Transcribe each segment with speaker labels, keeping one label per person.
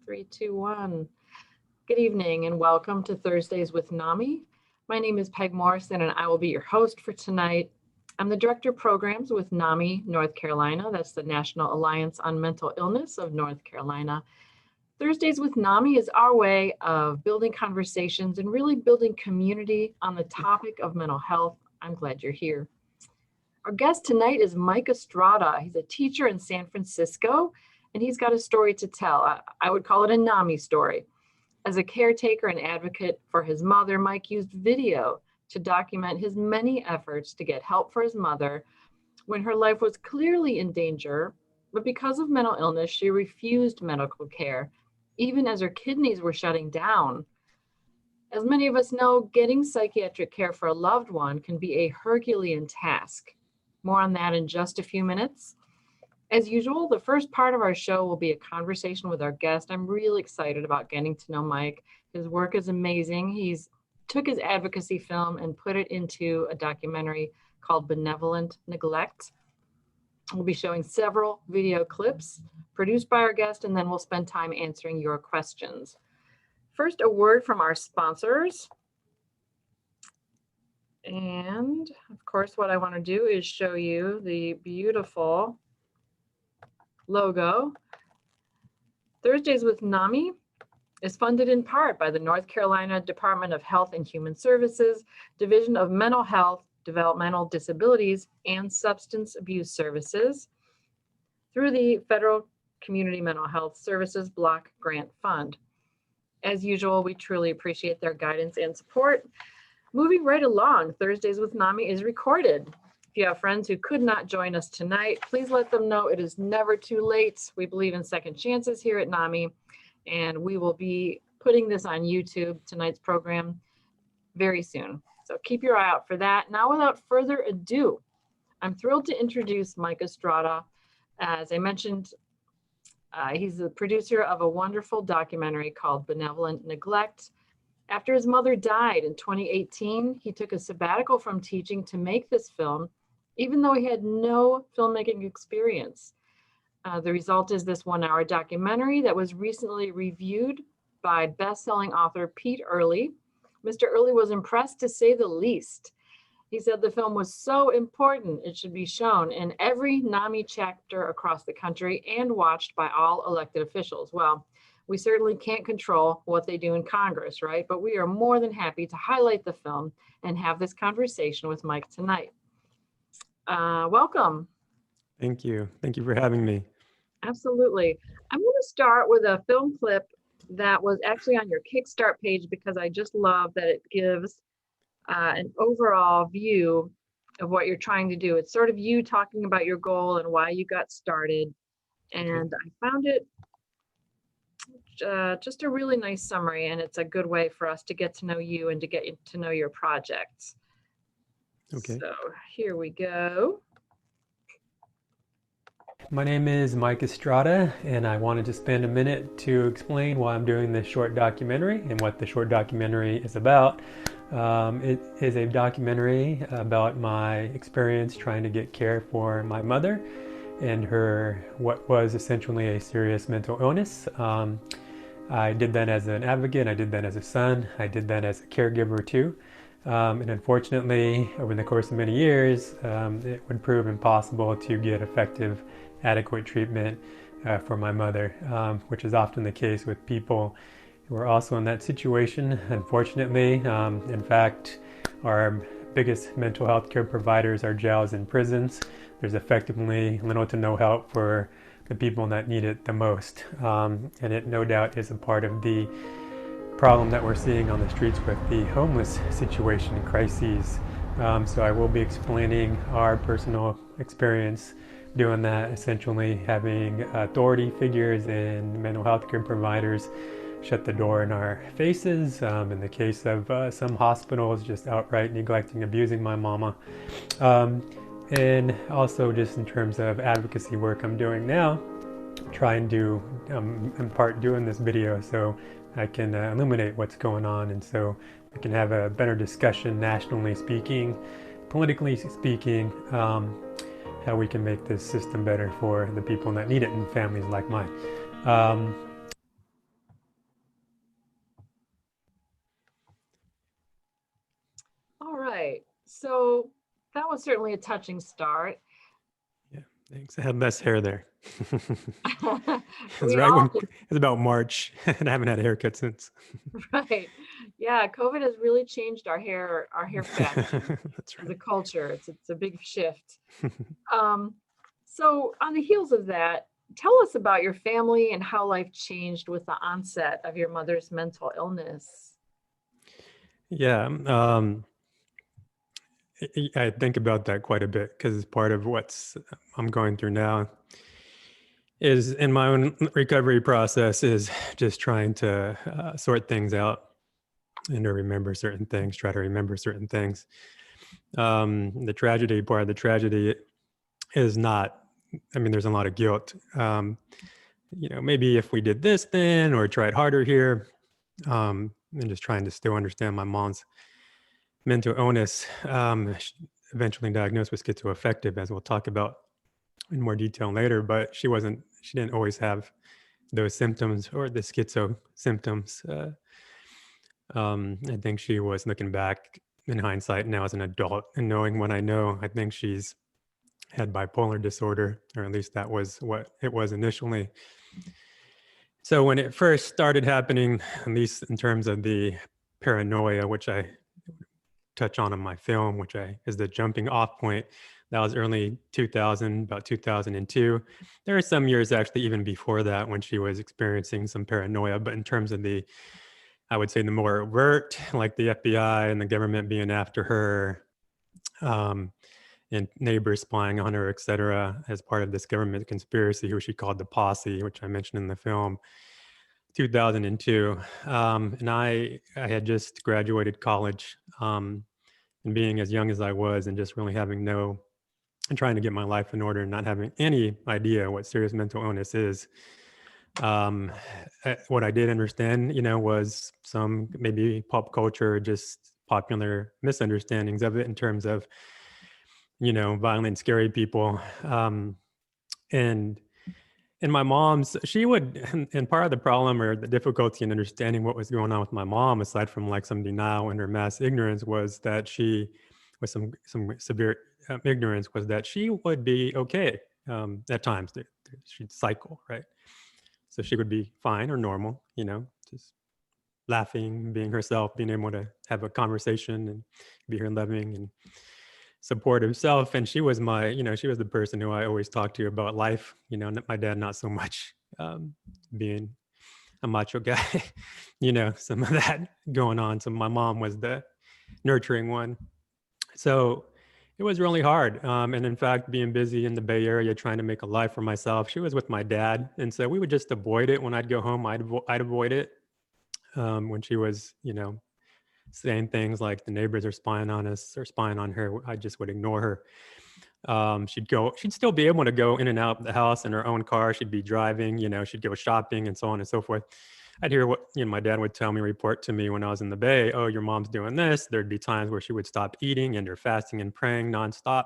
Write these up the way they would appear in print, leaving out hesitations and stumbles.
Speaker 1: 3, 2, 1. Good evening and welcome to Thursdays with NAMI. My name is Peg Morrison and I will be your host for tonight. I'm the Director of Programs with NAMI North Carolina. That's the National Alliance on Mental Illness of North Carolina. Thursdays with NAMI is our way of building conversations and really building community on the topic of mental health. I'm glad you're here. Our guest tonight is Mike Estrada. He's a teacher in San Francisco, and he's got a story to tell. I would call it a NAMI story. As a caretaker and advocate for his mother, Mike used video to document his many efforts to get help for his mother when her life was clearly in danger, but because of mental illness, she refused medical care, even as her kidneys were shutting down. As many of us know, getting psychiatric care for a loved one can be a Herculean task. More on that in just a few minutes. As usual, the first part of our show will be a conversation with our guest. I'm really excited about getting to know Mike. His work is amazing. He's took his advocacy film and put it into a documentary called Benevolent Neglect. We'll be showing several video clips produced by our guest, and then we'll spend time answering your questions. First, a word from our sponsors. And of course, what I want to do is show you the beautiful logo. Thursdays with NAMI is funded in part by the North Carolina Department of Health and Human Services, Division of Mental Health, Developmental Disabilities, and Substance Abuse Services through the Federal Community Mental Health Services Block Grant Fund. As usual, we truly appreciate their guidance and support. Moving right along, Thursdays with NAMI is recorded. If you have friends who could not join us tonight, please let them know it is never too late. We believe in second chances here at NAMI, and we will be putting this on YouTube, tonight's program, very soon. So keep your eye out for that. Now, without further ado, I'm thrilled to introduce Mike Estrada. As I mentioned, he's the producer of a wonderful documentary called Benevolent Neglect. After his mother died in 2018, he took a sabbatical from teaching to make this film, even though he had no filmmaking experience. The result is this 1-hour documentary that was recently reviewed by best-selling author Pete Earley. Mr. Earley was impressed, to say the least. He said the film was so important it should be shown in every NAMI chapter across the country and watched by all elected officials. Well, we certainly can't control what they do in Congress, right? But we are more than happy to highlight the film and have this conversation with Mike tonight. Welcome.
Speaker 2: Thank you. Thank you for having me.
Speaker 1: Absolutely. I'm going to start with a film clip that was actually on your Kickstart page because I just love that it gives an overall view of what you're trying to do. It's sort of you talking about your goal and why you got started. And I found it just a really nice summary, and it's a good way for us to get to know you and to get to know your projects.
Speaker 2: Okay.
Speaker 1: So here we go.
Speaker 2: My name is Mike Estrada, and I wanted to spend a minute to explain why I'm doing this short documentary and what the short documentary is about. It is a documentary about my experience trying to get care for my mother and her what was essentially a serious mental illness. I did that as an advocate, I did that as a son, I did that as a caregiver too. And unfortunately, over the course of many years, it would prove impossible to get effective, adequate treatment for my mother, which is often the case with people who are also in that situation, unfortunately. In fact, our biggest mental health care providers are jails and prisons. There's effectively little to no help for the people that need it the most. And it no doubt is a part of the problem that we're seeing on the streets with the homeless situation and crises. So I will be explaining our personal experience doing that, essentially having authority figures and mental health care providers shut the door in our faces. In the case of some hospitals, just outright neglecting, abusing my mama. And also just in terms of advocacy work I'm doing now, trying to, in part doing this video so I can illuminate what's going on, and so we can have a better discussion nationally speaking, politically speaking, how we can make this system better for the people that need it and families like mine.
Speaker 1: So that was certainly a touching start.
Speaker 2: Yeah, thanks. I had less hair there. It was
Speaker 1: We
Speaker 2: right
Speaker 1: all
Speaker 2: when it was about March, and I haven't had a haircut since.
Speaker 1: right. Yeah, COVID has really changed our hair fashion
Speaker 2: That's
Speaker 1: as a
Speaker 2: right.
Speaker 1: culture. It's a big shift. Um, so on the heels of that, tell us about your family and how life changed with the onset of your mother's mental illness.
Speaker 2: Yeah, I think about that quite a bit because part of what's I'm going through now is in my own recovery process is just trying to sort things out and to remember certain things, try to remember certain things. The tragedy, part of the tragedy is not, I mean, there's a lot of guilt. Maybe if we did this then or tried harder here, and just trying to still understand my mom's mental illness, eventually diagnosed with schizoaffective, as we'll talk about in more detail later, but she didn't always have those symptoms or the schizo symptoms. I think she was, looking back in hindsight now as an adult and knowing what I know, I think she's had bipolar disorder, or at least that was what it was initially. So when it first started happening, at least in terms of the paranoia, which I touch on in my film, is the jumping off point, that was early 2000, about 2002. There are some years actually even before that when she was experiencing some paranoia, but in terms of I would say the more overt, like the FBI and the government being after her, and neighbors spying on her, et cetera, as part of this government conspiracy, who she called the posse, which I mentioned in the film, 2002. And I had just graduated college, and being as young as I was and just really and trying to get my life in order and not having any idea what serious mental illness is. What I did understand, was some maybe pop culture, just popular misunderstandings of it in terms of, violent, scary people. And my mom's, she would, and part of the problem or the difficulty in understanding what was going on with my mom, aside from like some denial and her mass ignorance, was that she, with some severe ignorance, was that she would be okay at times. She'd cycle, right? So she would be fine or normal, just laughing, being herself, being able to have a conversation and be her loving and supportive self. And she was she was the person who I always talked to about life. My dad, not so much, being a macho guy, some of that going on. So my mom was the nurturing one. So it was really hard. And in fact, being busy in the Bay Area, trying to make a life for myself, she was with my dad. And so we would just avoid it. When I'd go home, I'd avoid it. When she was, saying things like the neighbors are spying on us or spying on her, I just would ignore her. She'd still be able to go in and out of the house in her own car. She'd be driving, she'd go shopping and so on and so forth. I'd hear what, my dad would tell me, report to me when I was in the Bay, oh, your mom's doing this. There'd be times where she would stop eating and her fasting and praying nonstop,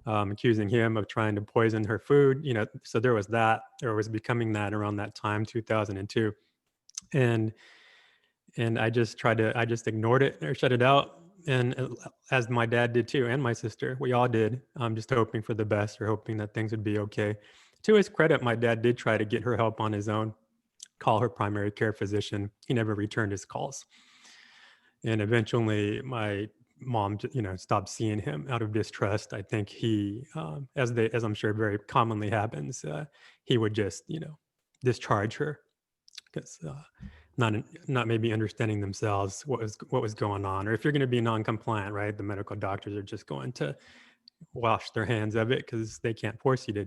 Speaker 2: accusing him of trying to poison her food, so there was that, or was becoming that around that time, 2002. And I just ignored it or shut it out. And as my dad did too, and my sister, we all did, just hoping for the best or hoping that things would be okay. To his credit, my dad did try to get her help on his own, call her primary care physician. He never returned his calls. And eventually my mom, stopped seeing him out of distrust. I think he, as I'm sure very commonly happens, he would just, discharge her because not maybe understanding themselves what was going on. Or if you're going to be non-compliant, right, the medical doctors are just going to wash their hands of it because they can't force you to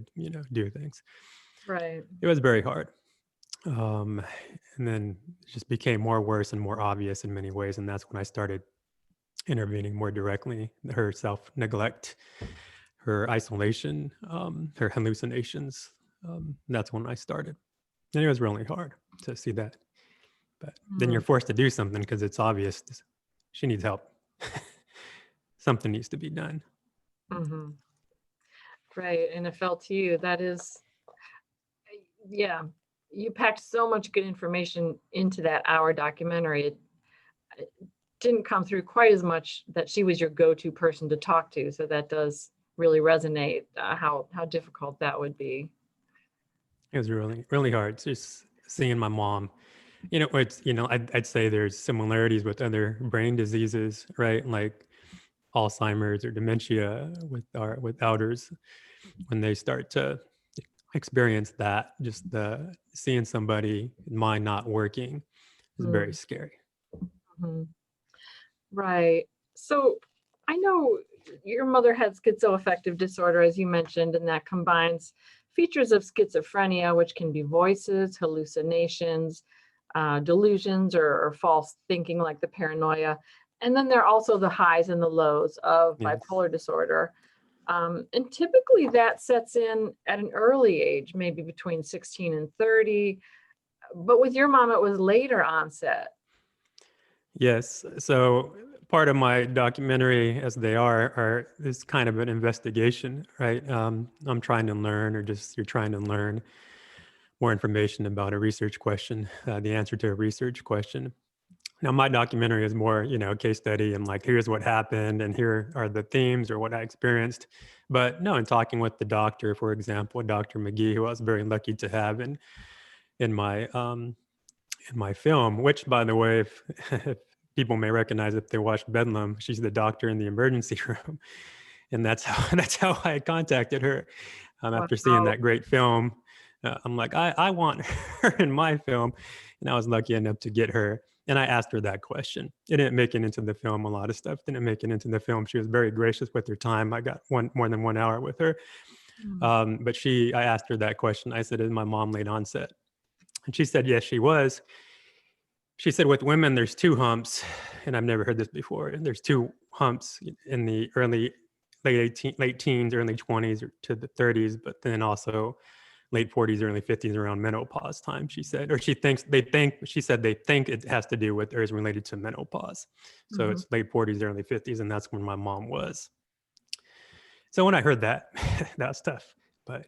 Speaker 2: do things.
Speaker 1: Right.
Speaker 2: It was very hard, and then it just became more worse and more obvious in many ways, and that's when I started intervening more directly. Her self-neglect, her isolation, her hallucinations, that's when I started. And it was really hard to see that. But then you're forced to do something because it's obvious she needs help. Something needs to be done.
Speaker 1: Mm-hmm. Right. And it felt to you, that is, yeah, you packed so much good information into that hour documentary. didn't come through quite as much that she was your go-to person to talk to. So that does really resonate, how difficult that would be.
Speaker 2: It was really, really hard just seeing my mom. I'd say there's similarities with other brain diseases, right? Like Alzheimer's or dementia with elders, when they start to experience that, just the seeing somebody mind not working is very scary.
Speaker 1: Mm-hmm. Right. So I know your mother had schizoaffective disorder, as you mentioned, and that combines features of schizophrenia, which can be voices, hallucinations, delusions, or false thinking like the paranoia. And then there are also the highs and the lows of
Speaker 2: Yes.
Speaker 1: bipolar disorder. And typically that sets in at an early age, maybe between 16 and 30. But with your mom, it was later onset.
Speaker 2: Yes. So part of my documentary, as they are is kind of an investigation, right? I'm trying to learn, or just you're trying to learn more information about a research question, the answer to a research question. Now, my documentary is more, case study and like, here's what happened and here are the themes or what I experienced. But no, in talking with the doctor, for example, Dr. McGee, who I was very lucky to have in my film, which, by the way, if people may recognize if they watched Bedlam, she's the doctor in the emergency room, and that's how I contacted her after seeing that great film. I'm like, I want her in my film, and I was lucky enough to get her. And I asked her that question. It didn't make it into the film. A lot of stuff didn't make it into the film. She was very gracious with her time. I got more than 1 hour with her. But I asked her that question. I said, is my mom late onset? And she said, yes, she was. She said, with women, there's two humps, and I've never heard this before. There's two humps in the late teens, early 20s to the 30s, but then also late 40s, early 50s, around menopause time, she said. Or she said they think it has to do with, or is related to menopause. So it's late 40s, early 50s, and that's when my mom was. So when I heard that, that was tough. But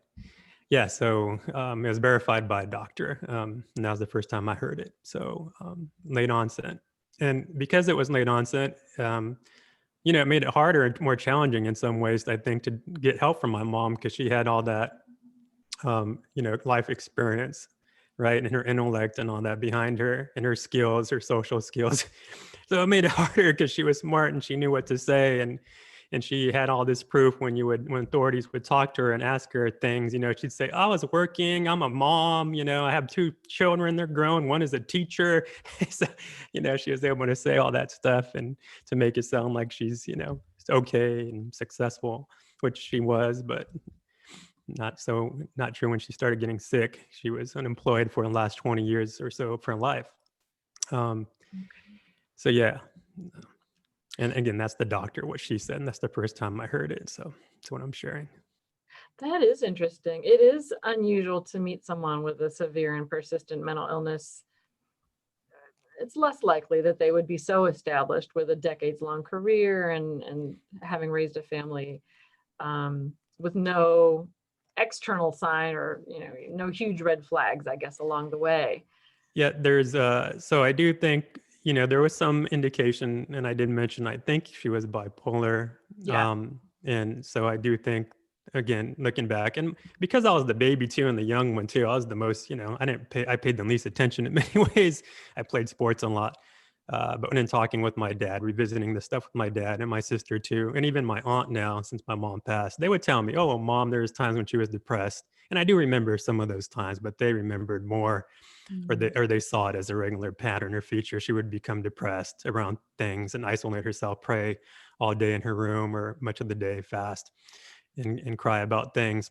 Speaker 2: yeah, so it was verified by a doctor. And that was the first time I heard it. So late onset. And because it was late onset, it made it harder and more challenging in some ways, I think, to get help from my mom, because she had all that, life experience, right? And her intellect and all that behind her, and her skills, her social skills. So it made it harder because she was smart and she knew what to say. And she had all this proof when authorities would talk to her and ask her things, she'd say, I was working, I'm a mom, I have 2 children, they're grown, one is a teacher. So, she was able to say all that stuff and to make it sound like she's, okay and successful, which she was, but not true when she started getting sick. She was unemployed for the last 20 years or so of her life. So yeah. And again, that's the doctor, what she said, and that's the first time I heard it. So that's what I'm sharing.
Speaker 1: That is interesting. It is unusual to meet someone with a severe and persistent mental illness. It's less likely that they would be so established with a decades-long career and having raised a family with no external sign or no huge red flags, I guess, along the way.
Speaker 2: Yeah, there's so I do think there was some indication, and I did mention I think she was bipolar.
Speaker 1: Yeah.
Speaker 2: And so I do think, again, looking back, and because I was the baby too and the young one too, I was the most, I paid the least attention in many ways. I played sports a lot. But when in talking with my dad, revisiting the stuff with my dad and my sister too, and even my aunt now, since my mom passed, they would tell me, oh, well, mom, there was times when she was depressed. And I do remember some of those times, but they remembered more, or they saw it as a regular pattern or feature. She would become depressed around things and isolate herself, pray all day in her room or much of the day, fast and cry about things.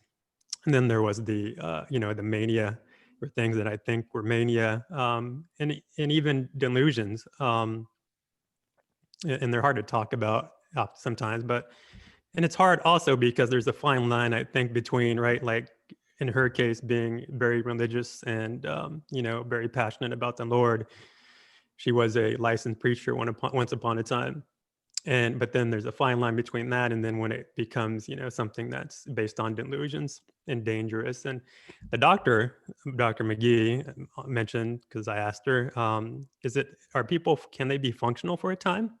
Speaker 2: And then there was the, the mania, or things that I think were mania, and even delusions. And they're hard to talk about sometimes, and it's hard also because there's a fine line, I think, between, right, like in her case, being very religious and, very passionate about the Lord. She was a licensed preacher once upon a time. But then there's a fine line between that and then when it becomes, something that's based on delusions. and dangerous. And the doctor, Dr. McGee, mentioned, because I asked her, can they be functional for a time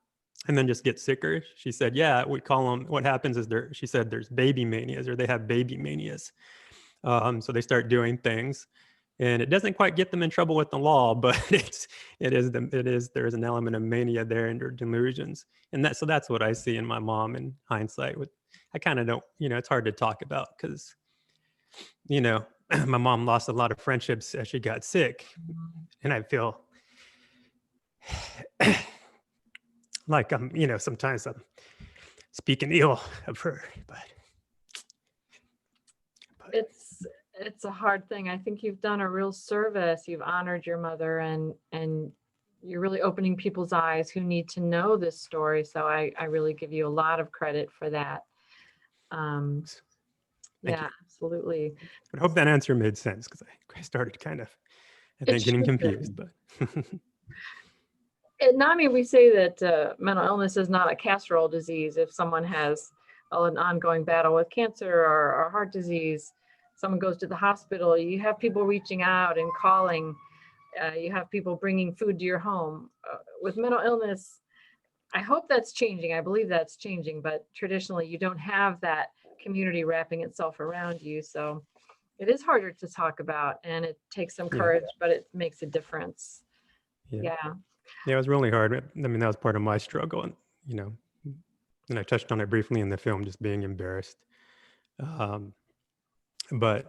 Speaker 2: and then just get sicker? She said, yeah, we call them, what happens is she said there's baby manias, or they have baby manias. So they start doing things, and it doesn't quite get them in trouble with the law, but there's an element of mania there and delusions. And that's what I see in my mom in hindsight. I kind of don't, it's hard to talk about because, my mom lost a lot of friendships as she got sick. And I feel like sometimes I'm speaking ill of her, but
Speaker 1: it's a hard thing. I think you've done a real service. You've honored your mother, and you're really opening people's eyes who need to know this story. So I really give you a lot of credit for that.
Speaker 2: Thank you.
Speaker 1: Absolutely.
Speaker 2: I hope that answer made sense, because I started kind of, I think, getting confused. But
Speaker 1: at NAMI, we say that mental illness is not a casserole disease. If someone has an ongoing battle with cancer or heart disease, someone goes to the hospital, you have people reaching out and calling, you have people bringing food to your home. With mental illness, I hope that's changing. I believe that's changing, but traditionally you don't have that community wrapping itself around you. So it is harder to talk about, and it takes some courage, but it makes a difference. Yeah,
Speaker 2: it was really hard. I mean, that was part of my struggle, and and I touched on it briefly in the film, just being embarrassed. But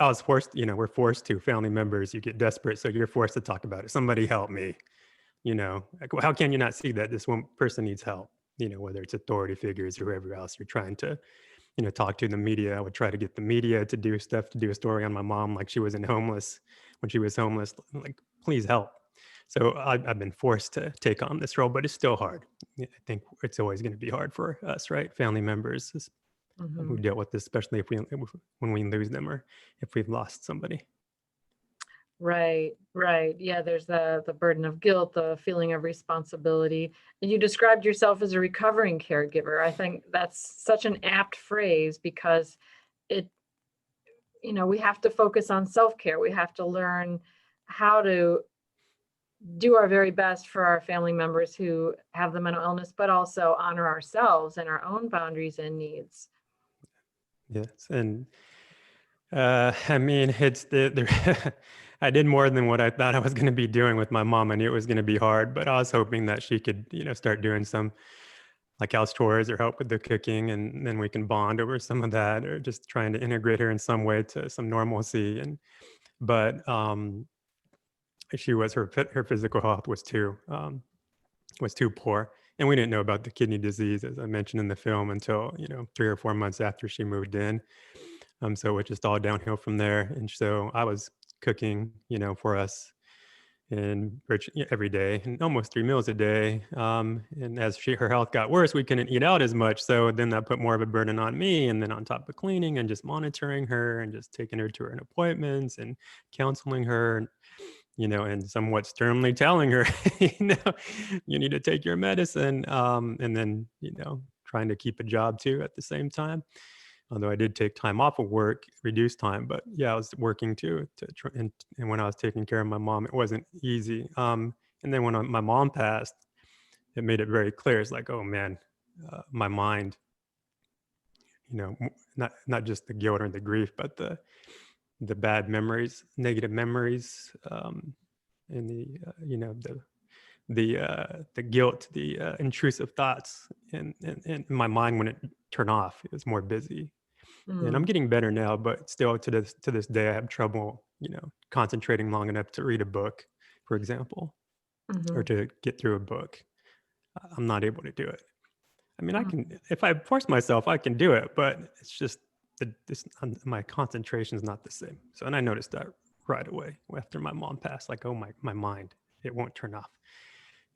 Speaker 2: I was forced, we're forced to, family members, you get desperate, so you're forced to talk about it. Somebody help me, like, how can you not see that this one person needs help? Whether it's authority figures or whoever else you're trying to, talk to. The media. I would try to get the media to do stuff, to do a story on my mom, like she was when she was homeless, like, please help. So I've been forced to take on this role, but it's still hard. I think it's always going to be hard for us, right? Family members who dealt with this, especially when we lose them, or if we've lost somebody.
Speaker 1: Right. Yeah, there's the burden of guilt, the feeling of responsibility. And you described yourself as a recovering caregiver. I think that's such an apt phrase, because we have to focus on self-care. We have to learn how to do our very best for our family members who have the mental illness, but also honor ourselves and our own boundaries and needs.
Speaker 2: Yes. And I mean, I did more than what I thought I was going to be doing with my mom. I knew it was going to be hard, but I was hoping that she could, start doing some like house chores or help with the cooking, and then we can bond over some of that, or just trying to integrate her in some way to some normalcy. But her physical health was too poor, and we didn't know about the kidney disease, as I mentioned in the film, until 3 or 4 months after she moved in. So it was just all downhill from there. And so I was cooking, for us, and every day, and almost 3 meals a day. And as her health got worse, we couldn't eat out as much. So then that put more of a burden on me. And then on top of cleaning and just monitoring her and just taking her to her appointments and counseling her, and somewhat sternly telling her, you need to take your medicine. And then, trying to keep a job too at the same time. Although I did take time off of work, reduced time, but yeah, I was working too. And when I was taking care of my mom, it wasn't easy. And then when my mom passed, it made it very clear. It's like, oh man, my mind, not just the guilt or the grief, but the bad memories, negative memories, and the guilt, the intrusive thoughts, and my mind wouldn't turn off. It was more busy. And I'm getting better now, but still to this day, I have trouble, concentrating long enough to read a book, for example, or to get through a book. I'm not able to do it. I mean, I can, if I force myself, I can do it, but it's just my concentration is not the same. So, and I noticed that right away after my mom passed, like, oh, my mind, it won't turn off.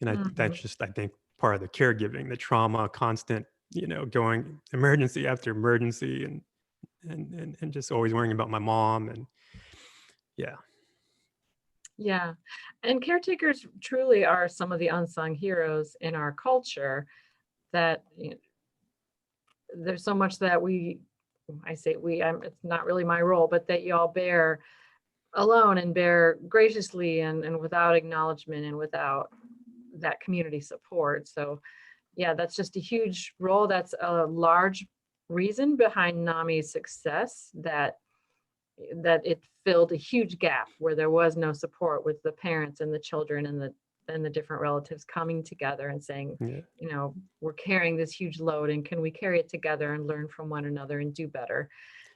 Speaker 2: And that's just, I think, part of the caregiving, the trauma, constant, going emergency after emergency, and just always worrying about my mom. And
Speaker 1: yeah. And caretakers truly are some of the unsung heroes in our culture, that there's so much that we I say we, it's not really my role, but that you all bear alone and bear graciously and without acknowledgement and without that community support. So yeah, that's just a huge role. That's a large reason behind NAMI's success, that it filled a huge gap where there was no support, with the parents and the children and the different relatives coming together and saying,
Speaker 2: Yeah.
Speaker 1: we're carrying this huge load, and can we carry it together and learn from one another and do better?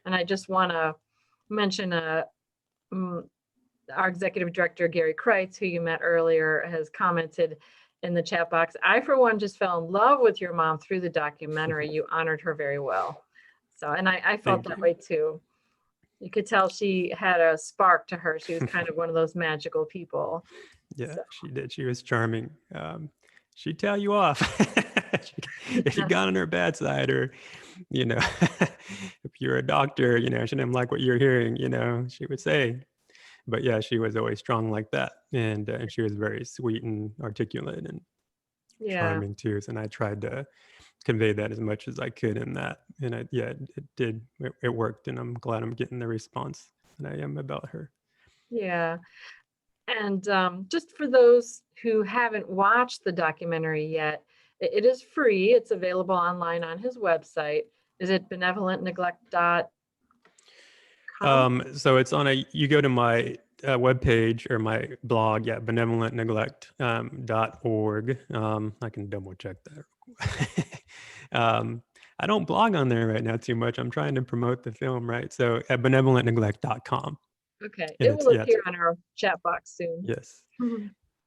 Speaker 1: And I just want to mention our executive director, Gary Kreitz, who you met earlier, has commented in the chat box, "I, for one, just fell in love with your mom through the documentary. You honored her very well." So, and I felt that way too. You could tell she had a spark to her. She was kind of one of those magical people.
Speaker 2: Yeah,
Speaker 1: So.
Speaker 2: she did. She was charming. She'd tell you off if you got on her bad side, or, if you're a doctor, she didn't like what you're hearing, she would say. But yeah, she was always strong like that. And she was very sweet and articulate and charming too. And I tried to convey that as much as I could in that. And it worked. And I'm glad I'm getting the response that I am about her.
Speaker 1: Yeah. And just for those who haven't watched the documentary yet, it is free. It's available online on his website. Is it benevolentneglect.com?
Speaker 2: So it's you go to my webpage or my blog, benevolentneglect.org. I can double check that. I don't blog on there right now too much. I'm trying to promote the film, right? So at benevolentneglect.com.
Speaker 1: Okay, it will appear on our chat box soon.
Speaker 2: Yes.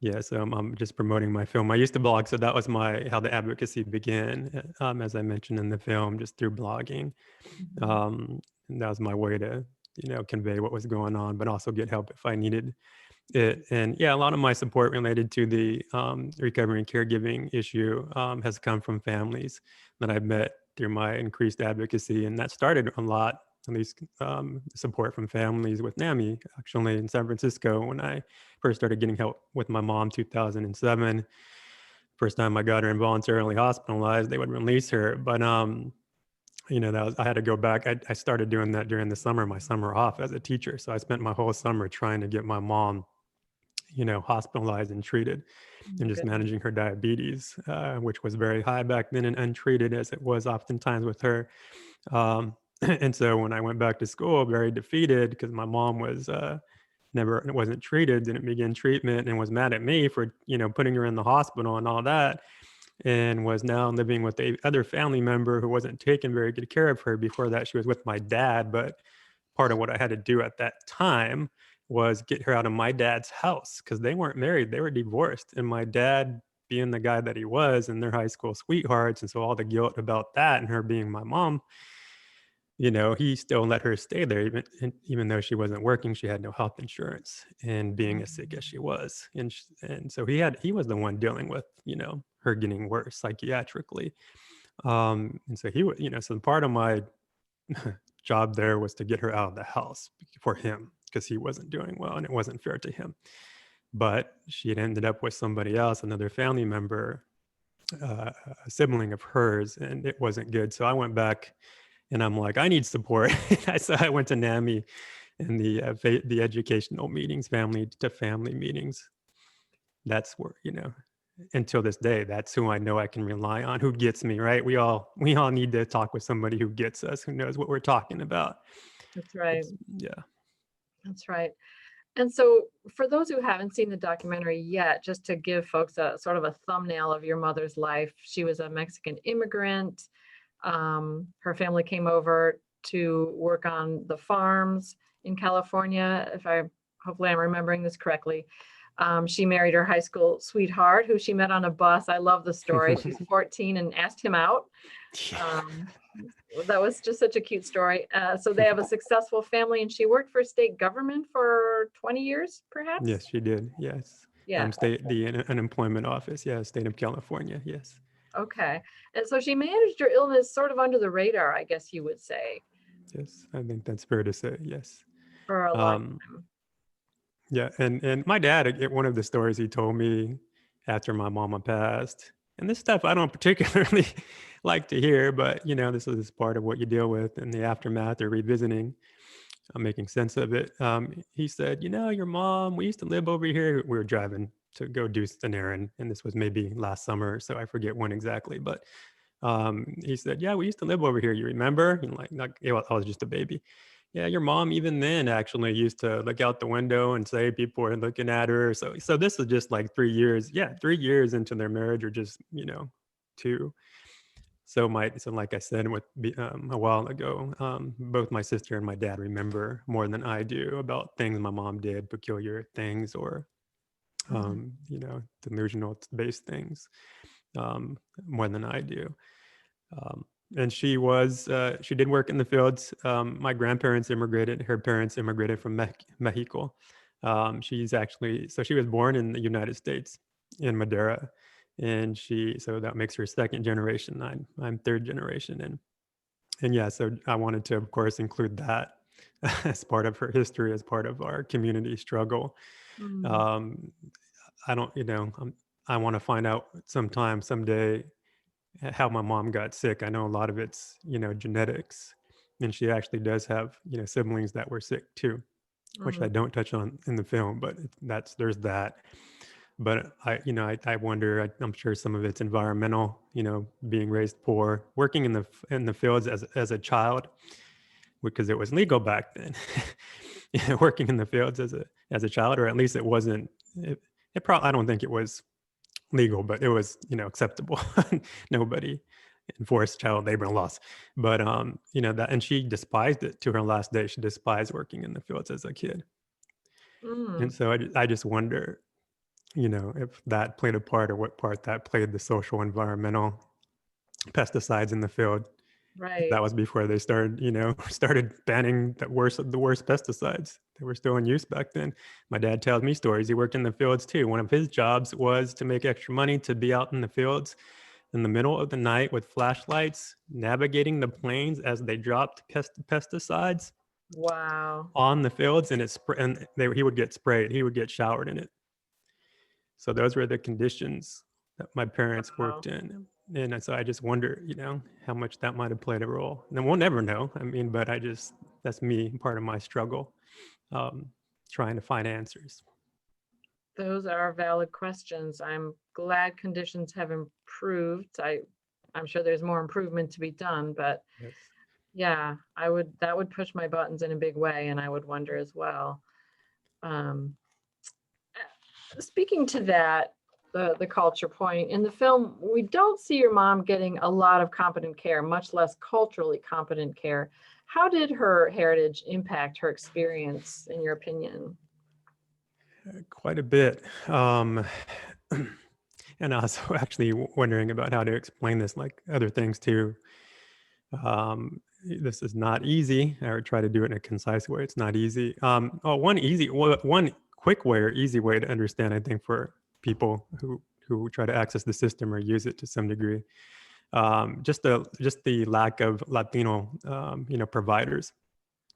Speaker 2: Yeah, so I'm just promoting my film. I used to blog, so that was how the advocacy began, as I mentioned in the film, just through blogging. And that was my way to, convey what was going on, but also get help if I needed it. And yeah, a lot of my support related to the recovery and caregiving issue has come from families that I've met through my increased advocacy. And that started a lot, at least support from families with NAMI, actually in San Francisco, when I first started getting help with my mom, 2007. First time I got her involuntarily hospitalized, they would release her. But, I had to go back. I started doing that during the summer, my summer off as a teacher. So I spent my whole summer trying to get my mom, hospitalized and treated, and just managing her diabetes, which was very high back then and untreated, as it was oftentimes with her. And so when I went back to school, very defeated because my mom was wasn't treated, didn't begin treatment, and was mad at me for, putting her in the hospital and all that, and was now living with a other family member who wasn't taking very good care of her. Before that, she was with my dad. But part of what I had to do at that time was get her out of my dad's house, because they weren't married, they were divorced. And my dad, being the guy that he was, and their high school sweethearts, and so all the guilt about that and her being my mom, he still let her stay there, even though she wasn't working. She had no health insurance, and being as sick as she was. And so he was the one dealing with, her getting worse psychiatrically. And so he would, so part of my job there was to get her out of the house for him, because he wasn't doing well and it wasn't fair to him. But she had ended up with somebody else, another family member, a sibling of hers, and it wasn't good. So I went back and I'm like, I need support. So I went to NAMI and the educational meetings, family to family meetings. That's where, until this day, that's who I know I can rely on, who gets me, right? We all need to talk with somebody who gets us, who knows what we're talking about.
Speaker 1: That's right.
Speaker 2: Yeah.
Speaker 1: That's right. And so for those who haven't seen the documentary yet, just to give folks a sort of a thumbnail of your mother's life, she was a Mexican immigrant. Her family came over to work on the farms in California. Hopefully I'm remembering this correctly. She married her high school sweetheart, who she met on a bus. I love the story. She's 14 and asked him out. That was just such a cute story. So they have a successful family, and she worked for state government for 20 years, perhaps?
Speaker 2: Yes, she did. Yes.
Speaker 1: Yeah.
Speaker 2: The unemployment office. Yeah. State of California. Yes.
Speaker 1: Okay. And so she managed her illness sort of under the radar, I guess you would say.
Speaker 2: Yes, I think that's fair to say. Yes.
Speaker 1: For a long time.
Speaker 2: Yeah. And my dad, one of the stories he told me after my mama passed, and this stuff I don't particularly like to hear, but this is part of what you deal with in the aftermath or revisiting, making sense of it. He said, your mom, we used to live over here. We were driving to go do an errand, and this was maybe last summer, so I forget when exactly, but he said, yeah, we used to live over here. You remember? And I was just a baby. Yeah, your mom even then actually used to look out the window and say people were looking at her. So this is just like 3 years. Yeah, 3 years into their marriage, or just two. So like I said a while ago, both my sister and my dad remember more than I do about things my mom did, peculiar things, or delusional based things, more than I do. And she did work in the fields. My grandparents immigrated. Her parents immigrated from Mexico. She was born in the United States, in Madera, and so that makes her second generation. I'm third generation, and yeah, so I wanted to, of course, include that as part of her history, as part of our community struggle. I don't, I want to find out someday, how my mom got sick. I know a lot of it's, genetics, and she actually does have, siblings that were sick too, which I don't touch on in the film, but there's that. But I wonder, I'm sure some of it's environmental, being raised poor, working in the fields as a child, because it was legal back then. Working in the fields as a child, or at least it wasn't, I don't think it was legal, but it was, acceptable. Nobody enforced child labor laws, but that, and she despised it to her last day. She despised working in the fields as a kid. And so I just wonder, if that played a part, or what part that played, the social, environmental, pesticides in the field.
Speaker 1: Right.
Speaker 2: That was before they started banning the worst pesticides. They were still in use back then. My dad tells me stories. He worked in the fields too. One of his jobs was to make extra money, to be out in the fields in the middle of the night with flashlights, navigating the planes as they dropped pesticides.
Speaker 1: Wow.
Speaker 2: On the fields, and he would get sprayed. He would get showered in it. So those were the conditions that my parents worked in. And so I just wonder, how much that might have played a role. And we'll never know. I mean, but that's me, part of my struggle, trying to find answers.
Speaker 1: Those are valid questions. I'm glad conditions have improved. I'm sure there's more improvement to be done, but
Speaker 2: Yes.
Speaker 1: yeah, that would push my buttons in a big way, and I would wonder as well. Speaking to that, the culture point, in the film, we don't see your mom getting a lot of competent care, much less culturally competent care. How did her heritage impact her experience, in your opinion?
Speaker 2: Quite a bit. And also actually wondering about how to explain this, like other things too. This is not easy. I would try to do it in a concise way. It's not easy. One quick way or easy way to understand, I think, for people who try to access the system or use it to some degree, just the lack of Latino, providers,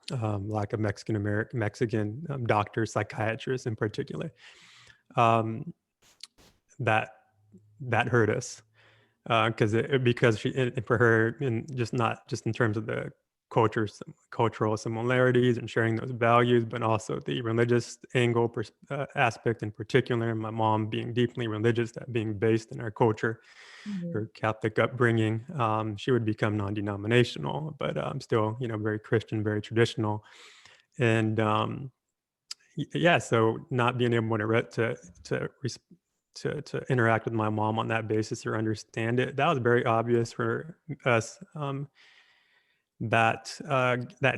Speaker 2: lack of Mexican doctors, psychiatrists in particular. That hurt us. Because for her, not just in terms of the cultural similarities and sharing those values, but also the religious aspect in particular. My mom being deeply religious, that being based in our culture, her Catholic upbringing, she would become non-denominational, but still, very Christian, very traditional, and so not being able to interact with my mom on that basis or understand it, that was very obvious for us, that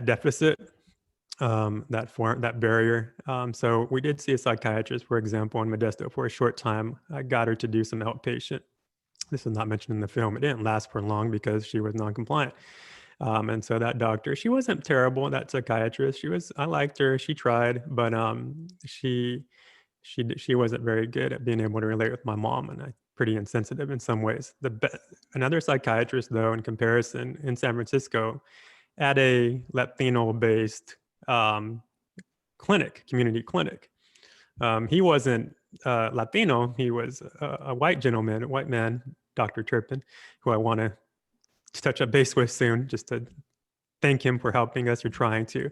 Speaker 2: deficit, that barrier. So we did see a psychiatrist, for example, in Modesto for a short time. I got her to do some outpatient. This is not mentioned in the film. It didn't last for long because she was non-compliant. And so that doctor, she wasn't terrible, that psychiatrist. I liked her. She tried, but she wasn't very good at being able to relate with my mom, and pretty insensitive in some ways. Another psychiatrist, though, in comparison, in San Francisco, at a Latino-based community clinic. He wasn't Latino. He was a white man, Dr. Turpin, who I want to touch up base with soon, just to thank him for helping us or trying to.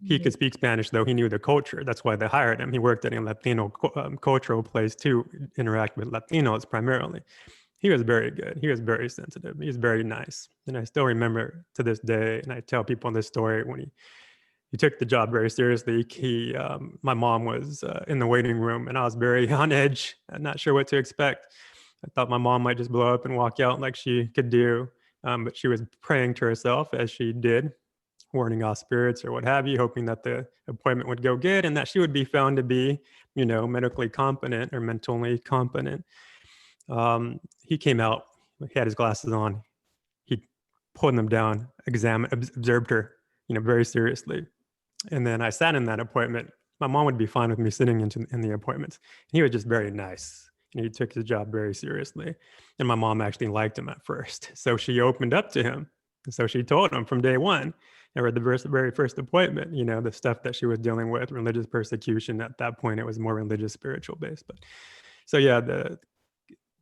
Speaker 2: He could speak Spanish, though. He knew the culture. That's why they hired him. He worked at a Latino cultural place to interact with Latinos primarily. He was very good. He was very sensitive. He was very nice. And I still remember to this day, and I tell people this story, when he took the job very seriously. My mom was in the waiting room, and I was very on edge. I'm not sure what to expect. I thought my mom might just blow up and walk out like she could do. But she was praying to herself, as she did, warning off spirits or what have you, hoping that the appointment would go good and that she would be found to be, medically competent or mentally competent. He came out, he had his glasses on, he pulled them down, observed her, very seriously. And then I sat in that appointment. My mom would be fine with me sitting in the appointments. And he was just very nice. And he took his job very seriously. And my mom actually liked him at first. So she opened up to him. And so she told him from day one, or the very first appointment, the stuff that she was dealing with, religious persecution. At that point, it was more religious, spiritual based. But so yeah,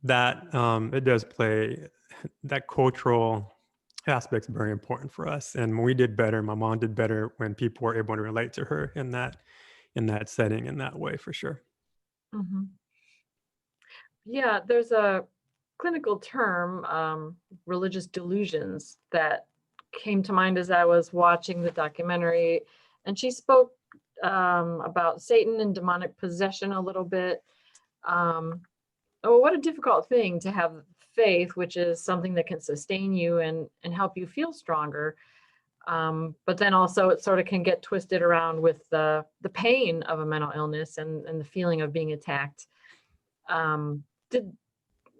Speaker 2: it does play, that cultural aspect's very important for us. And we did better. My mom did better when people were able to relate to her in that setting, in that way, for sure.
Speaker 1: Mm-hmm. Yeah, there's a clinical term, religious delusions, that came to mind as I was watching the documentary. And she spoke about Satan and demonic possession a little bit. Oh, what a difficult thing to have faith, which is something that can sustain you and help you feel stronger. But then also it sort of can get twisted around with the pain of a mental illness and the feeling of being attacked.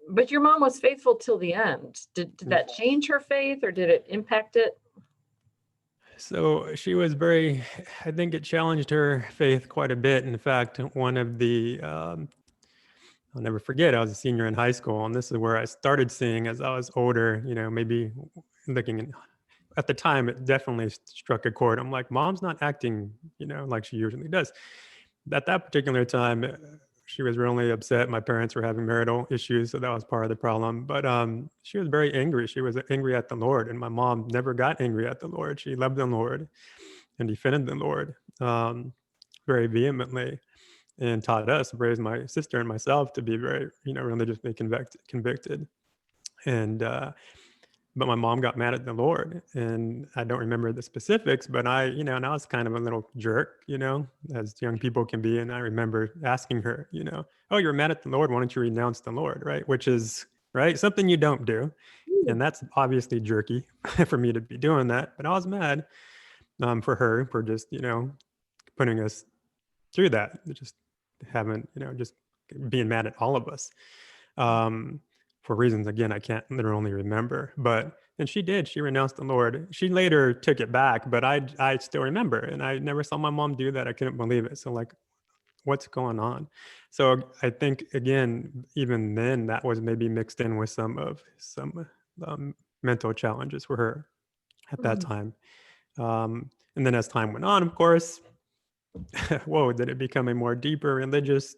Speaker 1: But your mom was faithful till the end. Did that change her faith, or did it impact it?
Speaker 2: So she was I think it challenged her faith quite a bit. In fact, one of the, I'll never forget, I was a senior in high school, and this is where I started seeing, as I was older, maybe looking at the time, it definitely struck a chord. I'm like, Mom's not acting, like she usually does. At that particular time, she was really upset. My parents were having marital issues, so that was part of the problem. But she was very angry. She was angry at the Lord, and my mom never got angry at the Lord. She loved the Lord and defended the Lord very vehemently, and taught us, raised my sister and myself to be very, religiously convicted. And but my mom got mad at the Lord, and I don't remember the specifics, but and I was kind of a little jerk, as young people can be. And I remember asking her, oh, you're mad at the Lord. Why don't you renounce the Lord? Right. Which is, right, something you don't do. And that's obviously jerky for me to be doing that. But I was mad for her for just, putting us through that. Just haven't, just being mad at all of us. For reasons, again, I can't literally remember, and she did. She renounced the Lord. She later took it back, but I still remember, and I never saw my mom do that. I couldn't believe it. So like, what's going on? So I think, again, even then, that was maybe mixed in with some mental challenges for her at that time. And then as time went on, of course, whoa, did it become a more deeper religious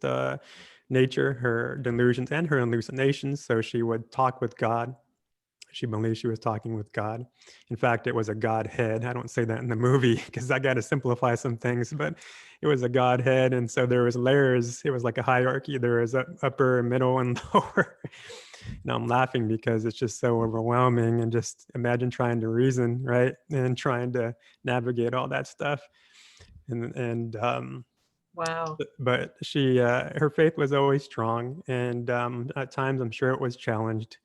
Speaker 2: nature, her delusions and her hallucinations. So she would talk with God. She believed she was talking with God. In fact, it was a Godhead. I don't say that in the movie because I got to simplify some things, but it was a Godhead. And so there was layers. It was like a hierarchy. There was upper, middle, and lower. And I'm laughing because it's just so overwhelming. And just imagine trying to reason, right? And trying to navigate all that stuff.
Speaker 1: Wow.
Speaker 2: But she, her faith was always strong, and at times I'm sure it was challenged.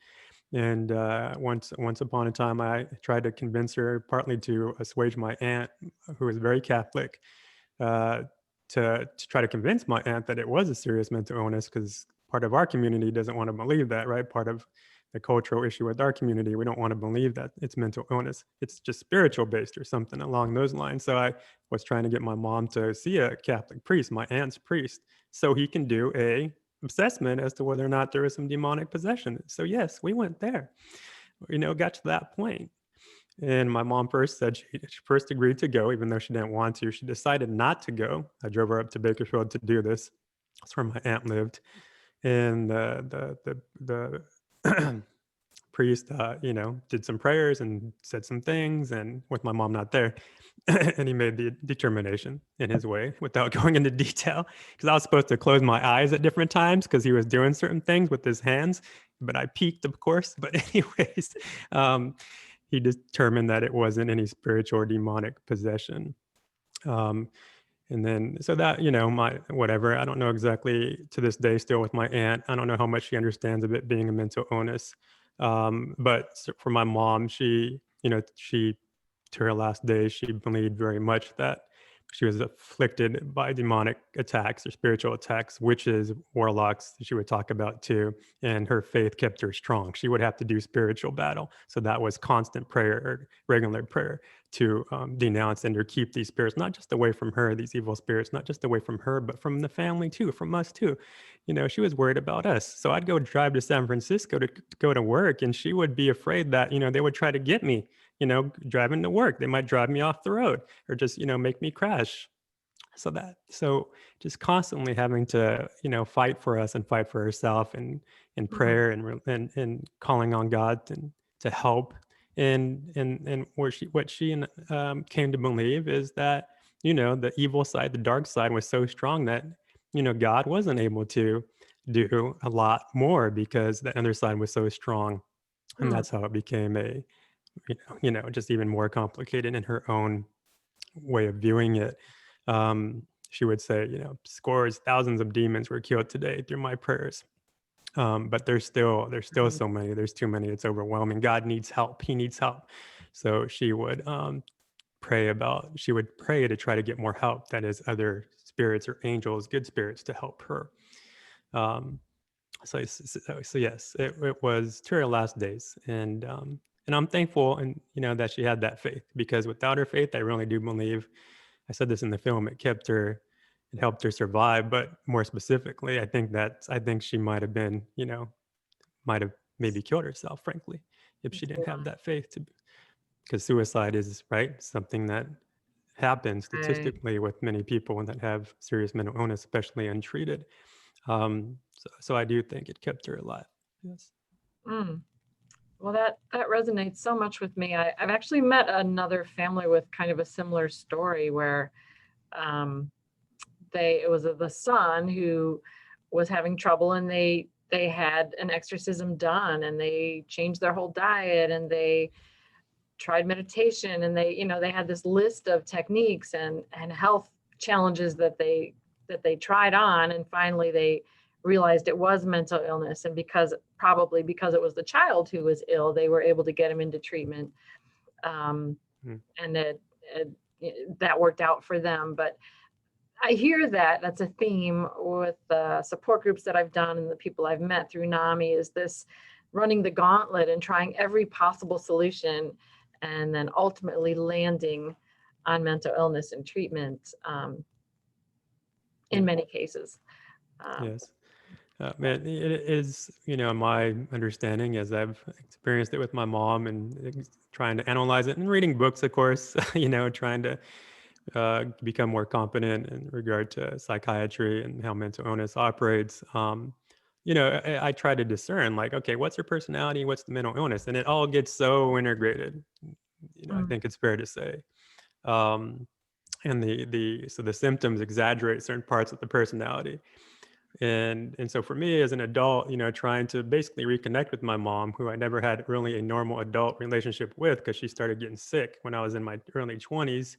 Speaker 2: And once upon a time, I tried to convince her, partly to assuage my aunt, who was very Catholic, to try to convince my aunt that it was a serious mental illness, because part of our community doesn't want to believe that, right? Part of the cultural issue with our community, we don't want to believe that it's mental illness. It's just spiritual based or something along those lines. So I was trying to get my mom to see a Catholic priest, my aunt's priest, so he can do a assessment as to whether or not there was some demonic possession. So yes, we went there, got to that point. And my mom first said she first agreed to go, even though she didn't want to. She decided not to go. I drove her up to Bakersfield to do this. That's where my aunt lived. And the priest, did some prayers and said some things, and with my mom not there, and he made the determination in his way without going into detail, because I was supposed to close my eyes at different times because he was doing certain things with his hands, but I peeked, of course. But anyways, he determined that it wasn't any spiritual or demonic possession. And then, so that, my whatever, I don't know exactly to this day still with my aunt. I don't know how much she understands of it being a mental illness. But for my mom, she, to her last days, she believed very much that she was afflicted by demonic attacks or spiritual attacks, witches, warlocks, she would talk about too. And her faith kept her strong. She would have to do spiritual battle. So that was constant prayer, or regular prayer, to denounce and to keep these spirits, not just away from her, these evil spirits, not just away from her, but from the family too, from us too. She was worried about us. So I'd go drive to San Francisco to go to work, and she would be afraid that, they would try to get me, driving to work. They might drive me off the road, or just, make me crash. So just constantly having to, fight for us and fight for herself, and in prayer, and calling on God to help. And what she came to believe is that, the evil side, the dark side, was so strong that, God wasn't able to do a lot more because the other side was so strong. And that's how it became just even more complicated in her own way of viewing it. She would say, scores, thousands of demons were killed today through my prayers. But there's still so many. There's too many. It's overwhelming. God needs help. He needs help. So she would pray to try to get more help. That is, other spirits or angels, good spirits, to help her. So yes, it was to her last days, and I'm thankful, and that she had that faith, because without her faith, I really do believe, I said this in the film, it helped her survive. But more specifically, I think she might have been, might have maybe killed herself, frankly, if she didn't have that faith because suicide is something that happens statistically with many people that have serious mental illness, especially untreated. So I do think it kept her alive. Yes.
Speaker 1: Well, that resonates so much with me. I've actually met another family with kind of a similar story where it was the son who was having trouble, and they had an exorcism done, and they changed their whole diet, and they tried meditation, and they had this list of techniques and health challenges that they tried on, and finally they realized it was mental illness. And probably because it was the child who was ill, they were able to get him into treatment, and that worked out for them. But I hear that's a theme with the support groups that I've done and the people I've met through NAMI, is this running the gauntlet and trying every possible solution, and then ultimately landing on mental illness and treatment in many cases.
Speaker 2: Yes. Man, it is, my understanding, as I've experienced it with my mom and trying to analyze it and reading books, of course, trying to become more competent in regard to psychiatry and how mental illness operates. I try to discern, okay, what's her personality? What's the mental illness? And it all gets so integrated, I think it's fair to say. And so the symptoms exaggerate certain parts of the personality. And so for me as an adult, trying to basically reconnect with my mom, who I never had really a normal adult relationship with, because she started getting sick when I was in my early 20s.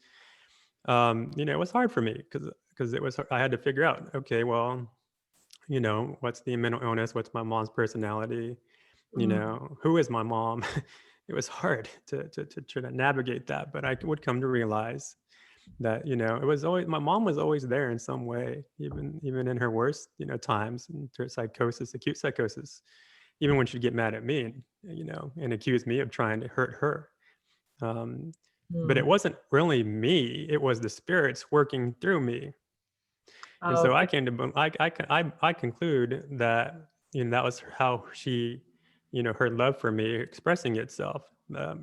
Speaker 2: It was hard for me because I had to figure out, okay, well, what's the mental illness? What's my mom's personality? Who is my mom? It was hard to try to navigate that, but I would come to realize that, it was always, my mom was always there in some way, even in her worst, times, and her psychosis, acute psychosis, even when she'd get mad at me, and accuse me of trying to hurt her. But it wasn't really me, it was the spirits working through me. And so I came to, I conclude that, that was how she, her love for me expressing itself.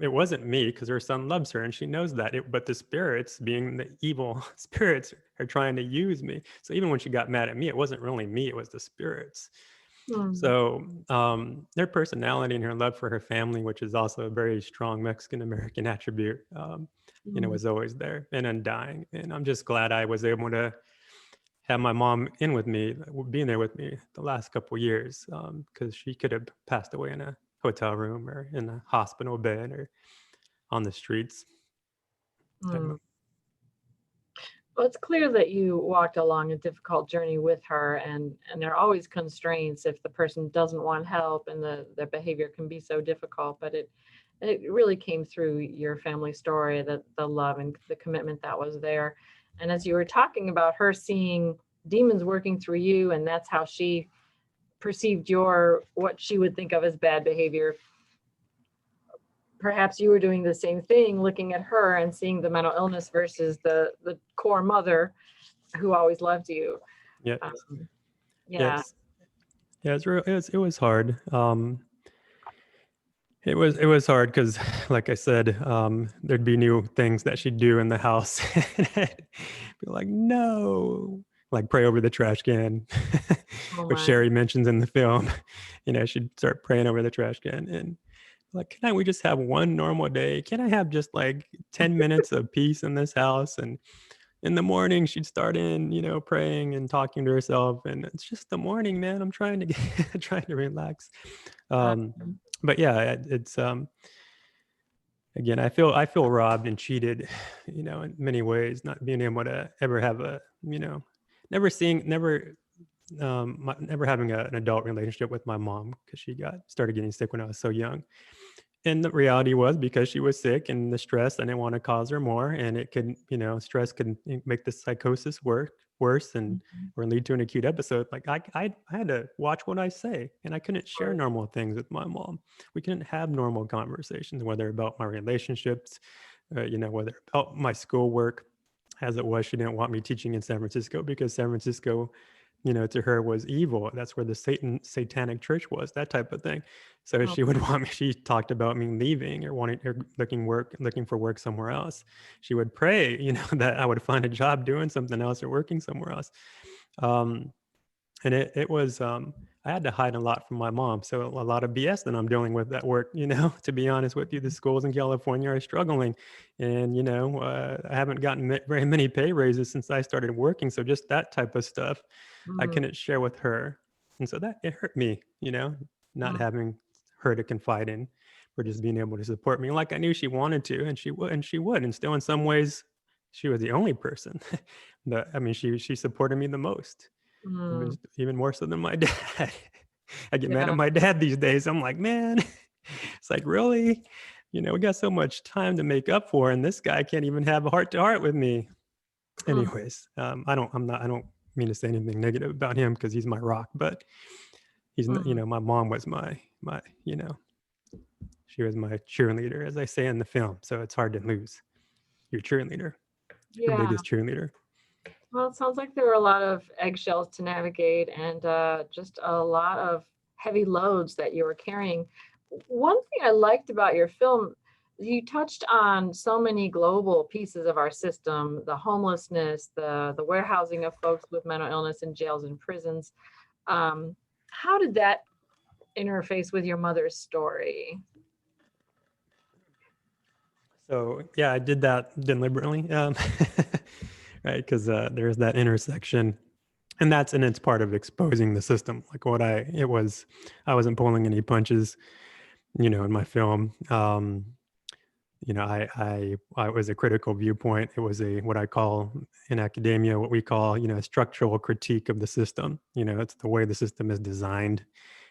Speaker 2: It wasn't me, because her son loves her and she knows that. But the spirits, being the evil spirits, are trying to use me. So even when she got mad at me, it wasn't really me, it was the spirits.
Speaker 1: Hmm.
Speaker 2: So her personality and her love for her family, which is also a very strong Mexican American attribute,
Speaker 1: Hmm.
Speaker 2: was always there and undying. And I'm just glad I was able to have my mom in with me, being there with me the last couple of years, because she could have passed away in a hotel room or in a hospital bed or on the streets.
Speaker 1: Hmm. Well, it's clear that you walked along a difficult journey with her, and there are always constraints if the person doesn't want help, and their behavior can be so difficult. But it really came through your family story, that the love and the commitment that was there. And as you were talking about her seeing demons working through you, and that's how she perceived your what she would think of as bad behavior. Perhaps you were doing the same thing, looking at her and seeing the mental illness versus the core mother who always loved you.
Speaker 2: Yes,
Speaker 1: Yeah.
Speaker 2: yes, yeah. It was hard. It was hard because, like I said, there'd be new things that she'd do in the house, and I'd be like, "No!" Like pray over the trash can,
Speaker 1: Oh
Speaker 2: which
Speaker 1: my.
Speaker 2: Sherry mentions in the film. She'd start praying over the trash can, and like, can I we just have one normal day? Can I have just like 10 minutes of peace in this house? And in the morning, she'd start praying and talking to herself, and it's just the morning, man. I'm trying to trying to relax.
Speaker 1: Uh,
Speaker 2: Um, but yeah, it's again, I feel robbed and cheated, in many ways, not being able to ever have never seeing, never having an adult relationship with my mom because she started getting sick when I was so young. And the reality was, because she was sick and the stress, I didn't want to cause her more. And it could, stress could make the psychosis worse and or lead to an acute episode. Like I had to watch what I say, and I couldn't share normal things with my mom. We couldn't have normal conversations, whether about my relationships, whether about my schoolwork. As it was, she didn't want me teaching in San Francisco because San Francisco, to her was evil. That's where the satanic church was, that type of thing. So
Speaker 1: oh,
Speaker 2: she would want me, she talked about me leaving or wanting or looking for work somewhere else. She would pray, that I would find a job doing something else or working somewhere else. Um, and it was, I had to hide a lot from my mom. So a lot of BS that I'm dealing with at work, to be honest with you. The schools in California are struggling, and I haven't gotten very many pay raises since I started working. So just that type of stuff I
Speaker 1: mm,
Speaker 2: couldn't share with her. And so that it hurt me, not
Speaker 1: mm,
Speaker 2: having her to confide in, or just being able to support me like I knew she wanted to, and she would. And still in some ways she was the only person that, I mean, she supported me the most, even
Speaker 1: mm.
Speaker 2: even more so than my dad. I get mad
Speaker 1: Yeah.
Speaker 2: at my dad these days. I'm like, man, it's like, really? We got so much time to make up for, and this guy can't even have a heart to heart with me.
Speaker 1: Mm,
Speaker 2: Anyways, I don't mean to say anything negative about him because he's my rock, but
Speaker 1: mm.
Speaker 2: my mom was my, she was my cheerleader, as I say in the film. So it's hard to lose your cheerleader, your
Speaker 1: Yeah.
Speaker 2: biggest cheerleader.
Speaker 1: Well, it sounds like there were a lot of eggshells to navigate, and just a lot of heavy loads that you were carrying. One thing I liked about your film, you touched on so many global pieces of our system: the homelessness, the warehousing of folks with mental illness in jails and prisons. How did that interface with your mother's story?
Speaker 2: So yeah, I did that deliberately, right? Because there's that intersection, and it's part of exposing the system. Like I wasn't pulling any punches, in my film. I was a critical viewpoint. It was what I call in academia, what we call, a structural critique of the system. It's the way the system is designed,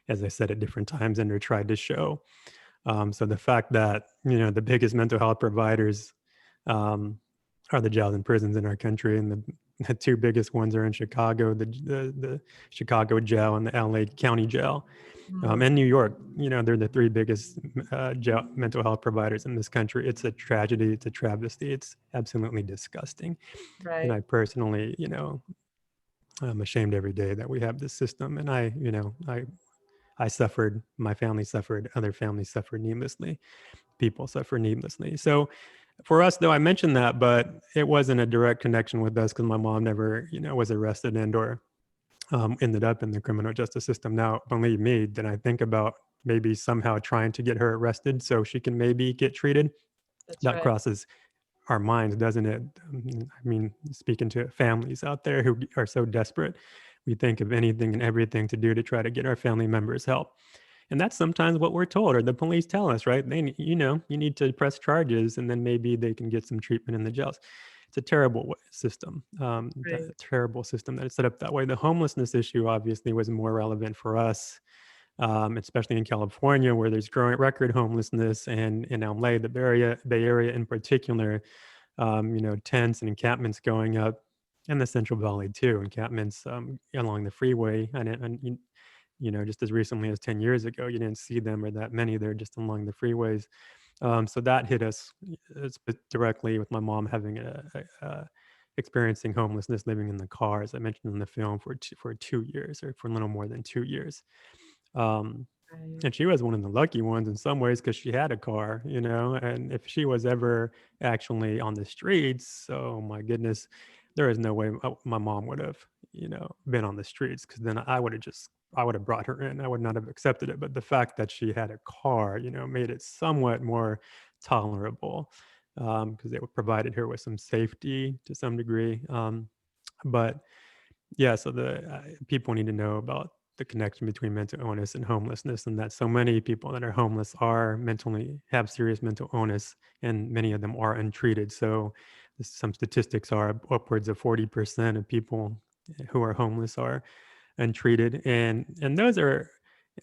Speaker 2: as I said at different times, and are tried to show. So the fact that, the biggest mental health providers um, are the jails and prisons in our country, and the two biggest ones are in Chicago, the Chicago jail and the LA County jail.
Speaker 1: Mm,
Speaker 2: And New York, they're the three biggest mental health providers in this country. It's a tragedy. It's a travesty. It's absolutely disgusting. And
Speaker 1: right.
Speaker 2: I personally, I'm ashamed every day that we have this system. And I suffered, my family suffered, other families suffered needlessly. People suffer needlessly. So for us, though, I mentioned that, but it wasn't a direct connection with us because my mom never, was arrested and or ended up in the criminal justice system. Now, believe me, then I think about maybe somehow trying to get her arrested so she can maybe get treated.
Speaker 1: That's
Speaker 2: That
Speaker 1: right.
Speaker 2: crosses our minds, doesn't it? I mean, speaking to families out there who are so desperate, we think of anything and everything to do to try to get our family members help. And that's sometimes what we're told, or the police tell us, right? They, you know, you need to press charges and then maybe they can get some treatment in the jails. It's a terrible system,
Speaker 1: Right.
Speaker 2: terrible system that is set up that way. The homelessness issue obviously was more relevant for us, especially in California, where there's growing record homelessness, and in LA, the Bay Area in particular, you know, tents and encampments going up, and the Central Valley too, encampments along the freeway, and you know, just as recently as 10 years ago, you didn't see them or that many there just along the freeways. So that hit us directly with my mom having experiencing homelessness, living in the car, as I mentioned in the film, for 2 years, or for a little more than 2 years. Um,
Speaker 1: Right.
Speaker 2: and she was one of the lucky ones in some ways because she had a car, you know. And if she was ever actually on the streets, oh my goodness, there is no way my mom would have, you know, been on the streets, because then I would have brought her in. I would not have accepted it. But the fact that she had a car, you know, made it somewhat more tolerable, because it provided her with some safety to some degree. But yeah, so the people need to know about the connection between mental illness and homelessness, and that so many people that are homeless are mentally have serious mental illness, and many of them are untreated. So some statistics are upwards of 40% of people who are homeless are untreated, and those are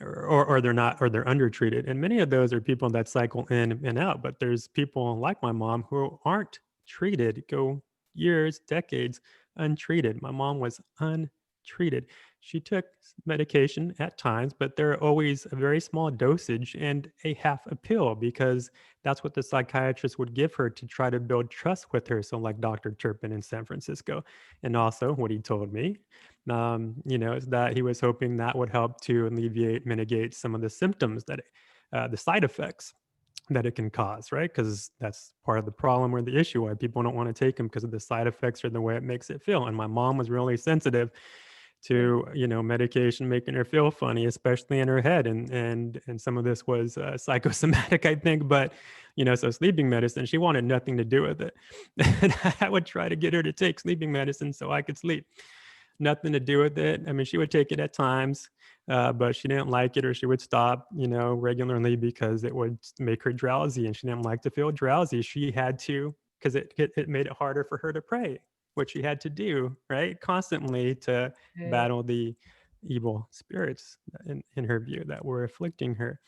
Speaker 2: or they're not, or they're undertreated, and many of those are people that cycle in and out. But there's people like my mom who aren't treated, go years, decades untreated. My mom was untreated. She took medication at times, but they're always a very small dosage and a half a pill, because that's what the psychiatrist would give her to try to build trust with her. So like Dr. Turpin in San Francisco. And also what he told me, you know, is that he was hoping that would help to alleviate, mitigate some of the symptoms that, the side effects that it can cause, right? Because that's part of the problem or the issue why people don't want to take them, because of the side effects or the way it makes it feel. And my mom was really sensitive
Speaker 1: Yeah.
Speaker 2: to, you know, medication making her feel funny, especially in her head. And some of this was psychosomatic, I think. But you know, so sleeping medicine, she wanted nothing to do with it. And I would try to get her to take sleeping medicine so I could sleep. Nothing to do with it. I mean, she would take it at times, but she didn't like it, or she would stop, you know, regularly because it would make her drowsy, and she didn't like to feel drowsy. She had to, because it made it harder for her to pray, which she had to do, right, constantly to
Speaker 1: Right.
Speaker 2: battle the evil spirits in her view that were afflicting her.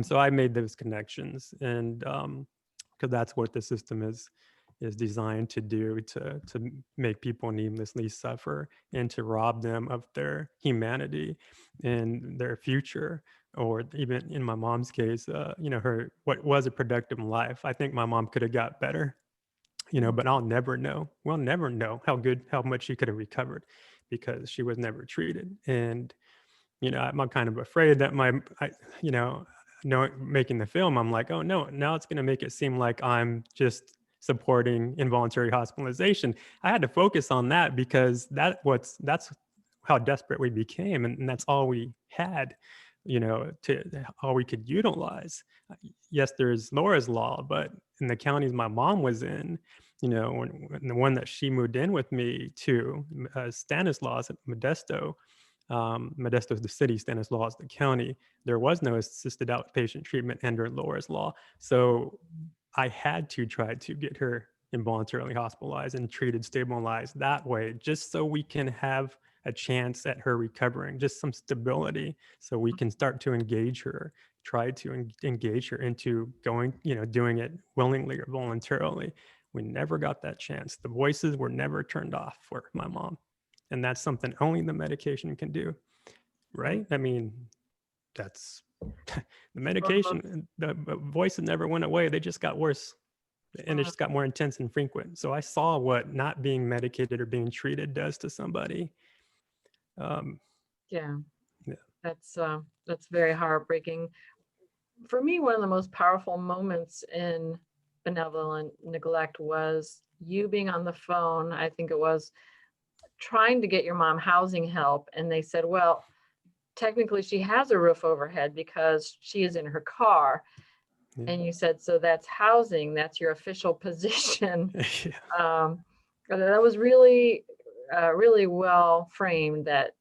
Speaker 2: So I made those connections, and because that's what the system is designed to do, to make people needlessly suffer and to rob them of their humanity and their future. Or even in my mom's case, you know, her what was a productive life. I think my mom could have got better, you know, but I'll never know. We'll never know how much she could have recovered, because she was never treated. And you know, I'm kind of afraid that you know, making the film, I'm like, oh no, now it's going to make it seem like I'm just supporting involuntary hospitalization. I had to focus on that, because that's how desperate we became, and that's all we had, you know, to all we could utilize. Yes, there's Laura's Law, but in the counties my mom was in, you know, when the one that she moved in with me to, Stanislaus at Modesto. Modesto is the city, Stanislaus the county. There was no assisted outpatient treatment under Laura's Law. So I had to try to get her involuntarily hospitalized and treated, stabilized that way, just so we can have a chance at her recovering, just some stability, so we can start to engage her, try to engage her into going, you know, doing it willingly or voluntarily. We never got that chance. The voices were never turned off for my mom. And that's something only the medication can do,
Speaker 1: Right.
Speaker 2: right? I mean, that's the
Speaker 1: One of the most,
Speaker 2: medication, the voices never went away. They just got worse, and it
Speaker 1: uh,
Speaker 2: just got more intense and frequent. So I saw what not being medicated or being treated does to somebody. Um,
Speaker 1: yeah,
Speaker 2: yeah.
Speaker 1: that's very heartbreaking. For me, one of the most powerful moments in Benevolent Neglect was you being on the phone. I think it was trying to get your mom housing help. And they said, well, technically she has a roof overhead because she is in her car.
Speaker 2: Yeah.
Speaker 1: And you said, so that's housing, that's your official position.
Speaker 2: Yeah.
Speaker 1: That was really, really well framed, that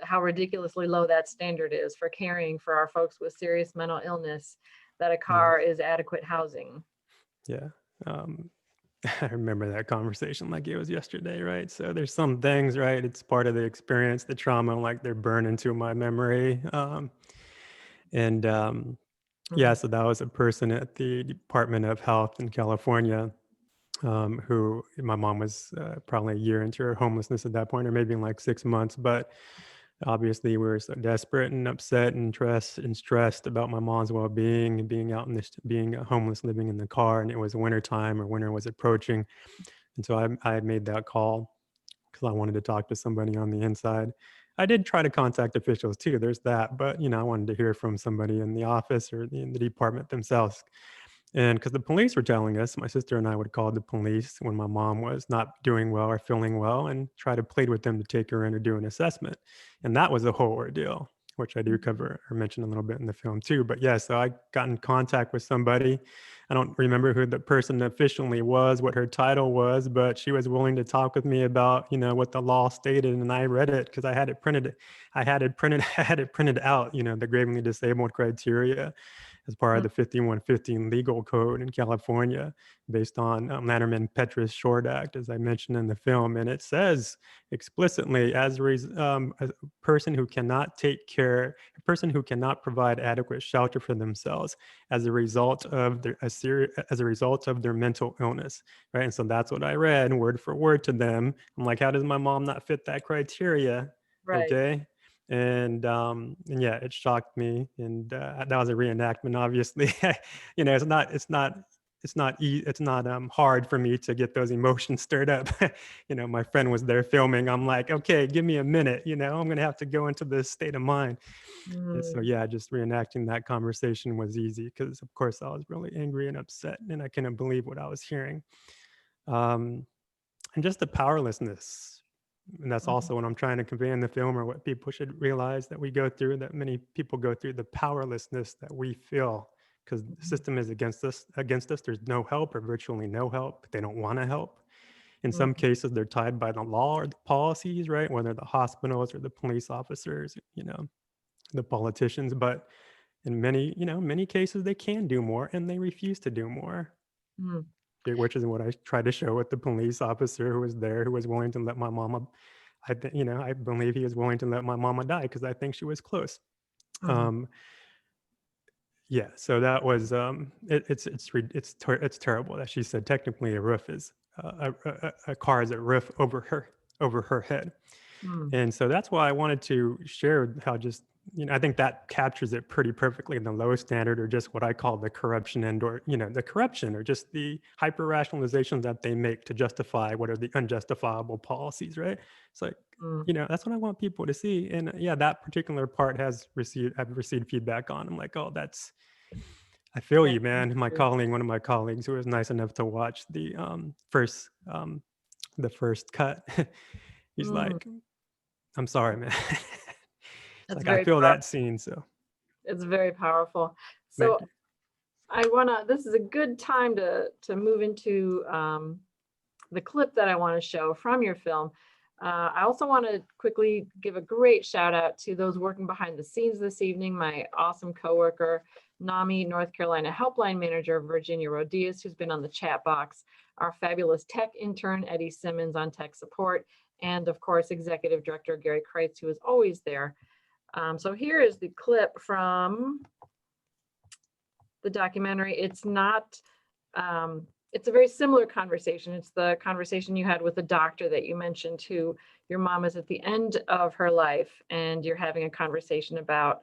Speaker 1: how ridiculously low that standard is for caring for our folks with serious mental illness, that a car is adequate housing.
Speaker 2: Yeah. I remember that conversation like it was yesterday, right? So there's some things, right? It's part of the experience, the trauma, like they're burned into my memory. Yeah, so that was a person at the Department of Health in California, who my mom was probably a year into her homelessness at that point, or maybe in like 6 months. But obviously, we were so desperate and upset and stressed about my mom's well-being and being out in this, being homeless, living in the car, and it was winter time, or winter was approaching, and so I had made that call because I wanted to talk to somebody on the inside. I did try to contact officials too. There's that, but I wanted to hear from somebody in the office or in the department themselves. And because the police were telling us, my sister and I would call the police when my mom was not doing well or feeling well and try to plead with them to take her in or do an assessment. And that was a whole ordeal, which I do cover or mention a little bit in the film too. But yeah, so I got in contact with somebody. I don't remember who the person officially was, what her title was, but she was willing to talk with me about, what the law stated. And I read it because I had it printed. I had it printed out, the gravely disabled criteria as part of the 5115 legal code in California, based on Lanterman Petra's Short Act, as I mentioned in the film. And it says explicitly, as a person who cannot take care, a person who cannot provide adequate shelter for themselves as a result of their mental illness, right? And so that's what I read word for word to them. I'm like, how does my mom not fit that criteria?
Speaker 1: Right.
Speaker 2: Okay. And yeah, it shocked me, and that was a reenactment. Obviously, it's not hard for me to get those emotions stirred up. My friend was there filming. I'm like, okay, give me a minute. I'm gonna have to go into this state of mind. And so yeah, just reenacting that conversation was easy because, of course, I was really angry and upset, and I couldn't believe what I was hearing. And just the powerlessness. And that's also what I'm trying to convey in the film, or what people should realize that we go through, that many people go through, the powerlessness that we feel because the system is against us. There's no help or virtually no help. They don't want to help. In some cases, they're tied by the law or the policies, right? Whether the hospitals or the police officers, the politicians. But in many cases, they can do more and they refuse to do more. Which is what I tried to show with the police officer who was there, who was willing to let my mama, I believe he was willing to let my mama die because I think she was close. Yeah, so that was it's terrible that she said technically a roof is a car is a roof over her head. And so that's why I wanted to share how just, I think that captures it pretty perfectly in the low standard, or just what I call the corruption or the corruption, or just the hyper rationalizations that they make to justify what are the unjustifiable policies, right? It's like, that's what I want people to see. And yeah, that particular part I've received feedback on. I'm like, oh, I feel you, man. One of my colleagues who was nice enough to watch the first cut, he's like, I'm sorry, man. It's like, I feel that scene. So
Speaker 1: it's very powerful. So this is a good time to move into the clip that I want to show from your film. I also want to quickly give a great shout out to those working behind the scenes this evening. My awesome coworker, NAMI North Carolina Helpline Manager, Virginia Rodias, who's been on the chat box, our fabulous tech intern, Eddie Simmons, on tech support, and of course, Executive Director Gary Kreitz, who is always there. So here is the clip from the documentary. It's not, it's a very similar conversation. It's the conversation you had with the doctor that you mentioned, who your mom is at the end of her life, and you're having a conversation about,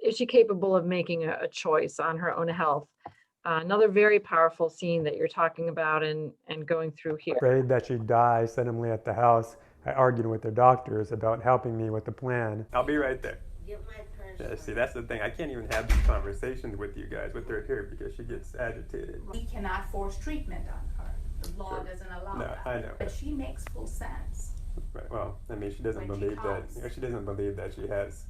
Speaker 1: is she capable of making a choice on her own health? Another very powerful scene that you're talking about and going through here.
Speaker 2: Afraid that she'd die suddenly at the house, I argued with the doctors about helping me with the plan. I'll be right there. Yeah, see, that's the thing. I can't even have these conversations with you guys with her here because she gets agitated.
Speaker 3: We cannot force treatment on her. The law doesn't allow
Speaker 4: No,
Speaker 3: that.
Speaker 4: I know.
Speaker 3: But she makes full sense.
Speaker 4: Right. Well, I mean, she doesn't
Speaker 3: When she
Speaker 4: believe that.
Speaker 3: talks.
Speaker 4: She doesn't believe that she has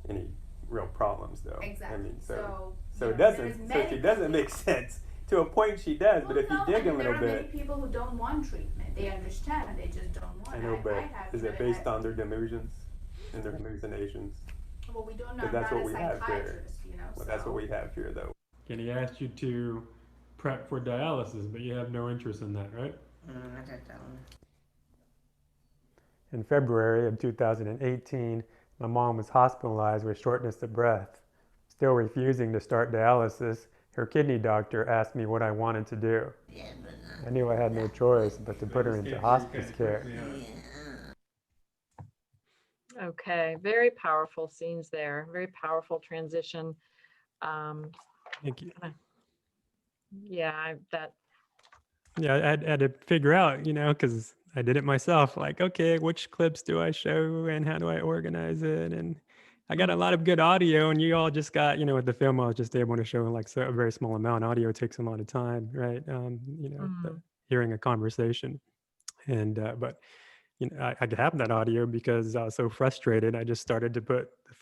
Speaker 4: any real problems, though.
Speaker 3: Exactly.
Speaker 4: I mean, so
Speaker 3: you
Speaker 4: it
Speaker 3: know,
Speaker 4: doesn't. So she doesn't make sense. To a point, she does.
Speaker 3: Well,
Speaker 4: But if you
Speaker 3: no,
Speaker 4: dig a
Speaker 3: there
Speaker 4: little
Speaker 3: are
Speaker 4: bit,
Speaker 3: many people who don't want treatment. They understand, they just don't want.
Speaker 4: I know. But
Speaker 3: have,
Speaker 4: is it based on their delusions and their hallucinations?
Speaker 3: Well, we don't know.
Speaker 4: Because that's
Speaker 3: I'm
Speaker 4: what
Speaker 3: not
Speaker 4: we
Speaker 3: a
Speaker 4: have here.
Speaker 3: psychiatrist, you know.
Speaker 4: Well, that's what we have here, though.
Speaker 2: And he asked you to prep for dialysis, but you have no interest in that, right? In February of 2018, my mom was hospitalized with shortness of breath. Still refusing to start dialysis, her kidney doctor asked me what I wanted to do. I knew I had no choice but to put her into hospice care.
Speaker 1: Okay, very powerful scenes there. Very powerful transition.
Speaker 2: Thank you.
Speaker 1: Yeah,
Speaker 2: Yeah, I had to figure out, because I did it myself. Like, okay, which clips do I show and how do I organize it? And I got a lot of good audio, and you all just got, with the film, I was just able to show like a very small amount. Audio takes a lot of time, right? Hearing a conversation, and but I could have that audio because I was so frustrated. I just started to put the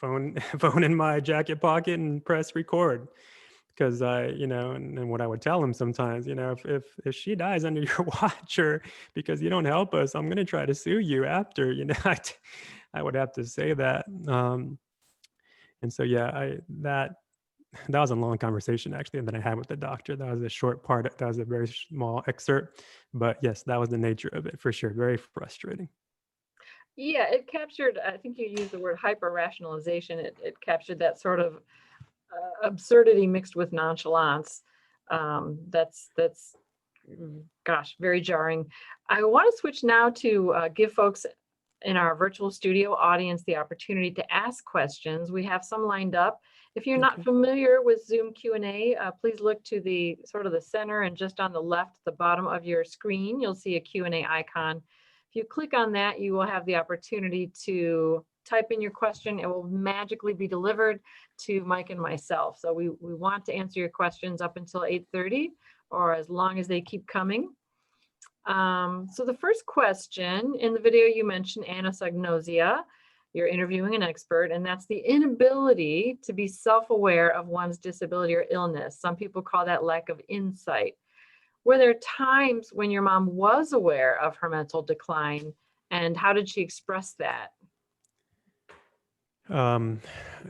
Speaker 2: phone in my jacket pocket and press record. Because and what I would tell him sometimes, if she dies under your watch or because you don't help us, I'm going to try to sue you after, I would have to say that. And so, yeah, that was a long conversation actually that I had with the doctor. That was a short part. That was a very small excerpt, but yes, that was the nature of it for sure. Very frustrating.
Speaker 1: yeah, it captured, I think you used the word hyper-rationalization. It captured that sort of absurdity mixed with nonchalance. That's gosh, very jarring. I want to switch now to give folks in our virtual studio audience the opportunity to ask questions. We have some lined up. If you're not familiar with Zoom Q&A, please look to the sort of the center and just on the left, the bottom of your screen, you'll see a Q&A icon. If you click on that, you will have the opportunity to type in your question. It will magically be delivered to Mike and myself. So we want to answer your questions up until 8:30 or as long as they keep coming. So the first question in the video, you mentioned anosognosia. You're interviewing an expert, and that's the inability to be self-aware of one's disability or illness. Some people call that lack of insight. Were there times when your mom was aware of her mental decline, and how did she express that?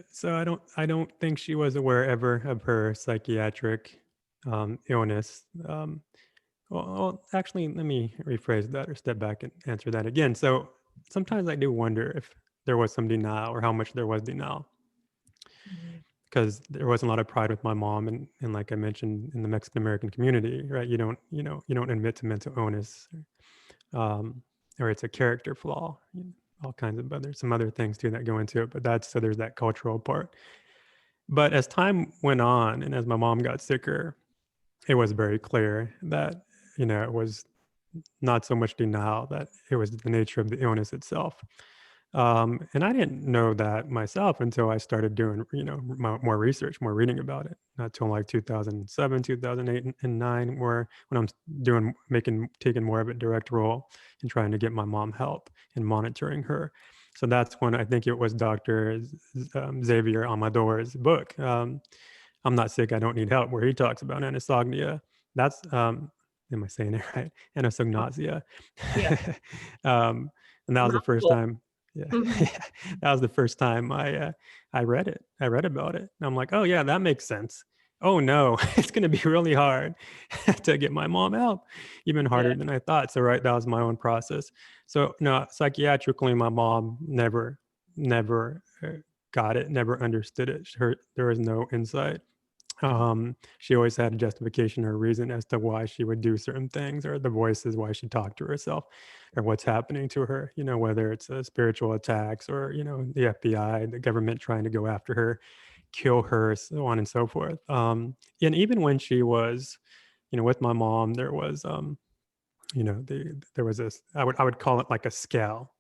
Speaker 2: So I don't think she was aware ever of her psychiatric illness. Well, actually, let me rephrase that or step back and answer that again. So sometimes I do wonder if there was some denial or how much there was denial. Because there wasn't a lot of pride with my mom, and like I mentioned, in the Mexican American community, right? You don't admit to mental illness, or it's a character flaw. All kinds of some other things too that go into it. But so there's that cultural part. But as time went on, and as my mom got sicker, it was very clear that it was not so much denial, that it was the nature of the illness itself. And I didn't know that myself until I started doing, more research, more reading about it. Not till like 2007, 2008, and 9, when I'm taking more of a direct role in trying to get my mom help and monitoring her. So that's when I think it was Dr. Xavier Amador's book, I'm Not Sick, I Don't Need Help, where he talks about anosognia. That's, am I saying it right? Anosognosia.
Speaker 1: Yeah.
Speaker 2: And that was the first time. Yeah, that was the first time I read it. I read about it. And I'm like, oh yeah, that makes sense. Oh no, it's going to be really hard to get my mom help, even harder than I thought. So right, that was my own process. So no, psychiatrically, my mom never got it, never understood it. There was no insight. She always had a justification or reason as to why she would do certain things, or the voices why she talked to herself, or what's happening to her, whether it's spiritual attacks or, the FBI, the government trying to go after her, kill her, so on and so forth. And even when she was, with my mom, there was, there was this, I would call it like a scowl.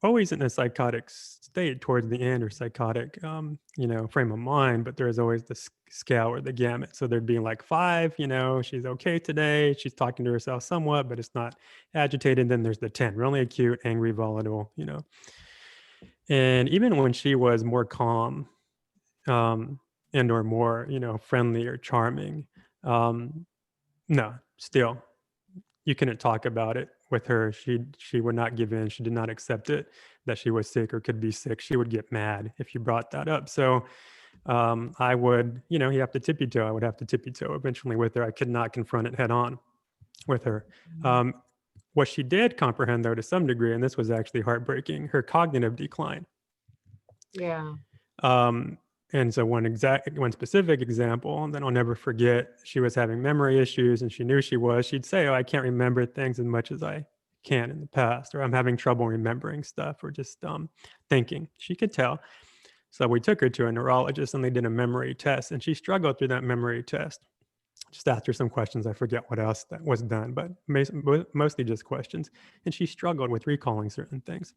Speaker 2: always in a psychotic state towards the end, or psychotic, frame of mind, but there's always the scale or the gamut. So there'd be like 5, she's okay today. She's talking to herself somewhat, but it's not agitated. Then there's the 10, really acute, angry, volatile, And even when she was more calm, and or more, friendly or charming, no, still, you couldn't talk about it with her. She would not give in. She did not accept it that she was sick or could be sick. She would get mad if you brought that up. So I would, you have to tippy toe. I would have to tippy toe eventually with her. I could not confront it head on with her. What she did comprehend, though, to some degree, and this was actually heartbreaking, her cognitive decline.
Speaker 1: Yeah.
Speaker 2: And so one specific example that I'll never forget, she was having memory issues, and she knew she'd say, "Oh, I can't remember things as much as I can in the past," or "I'm having trouble remembering stuff," or just thinking. She could tell. So we took her to a neurologist, and they did a memory test, and she struggled through that memory test. Just asked her some questions. I forget what else that was done, but mostly just questions. And she struggled with recalling certain things.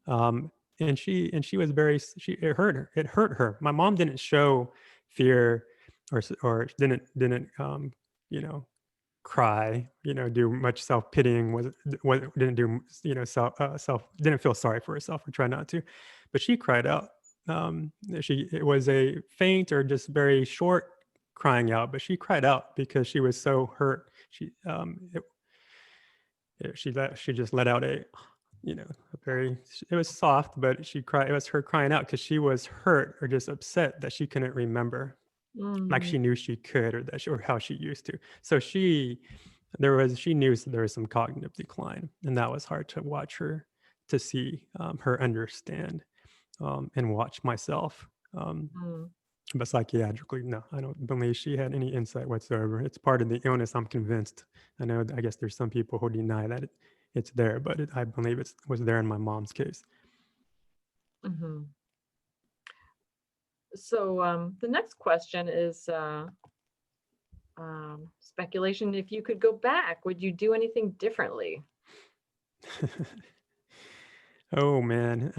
Speaker 2: And she was it hurt her. My mom didn't show fear or didn't cry, do much self-pitying, didn't do, didn't feel sorry for herself or try not to, but she cried out. It was a faint or just very short crying out, but she cried out because she was so hurt. She just let out a it was soft, but she cried. It was her crying out because she was hurt or just upset that she couldn't remember, like she knew she could, or how she used to. So she knew there was some cognitive decline, and that was hard to watch her, to see her understand, and watch myself. But psychiatrically, no, I don't believe she had any insight whatsoever. It's part of the illness, I'm convinced. I guess there's some people who deny that it's there, but I believe it was there in my mom's case.
Speaker 1: Mm-hmm. So the next question is speculation. If you could go back, would you do anything differently?
Speaker 2: Oh man,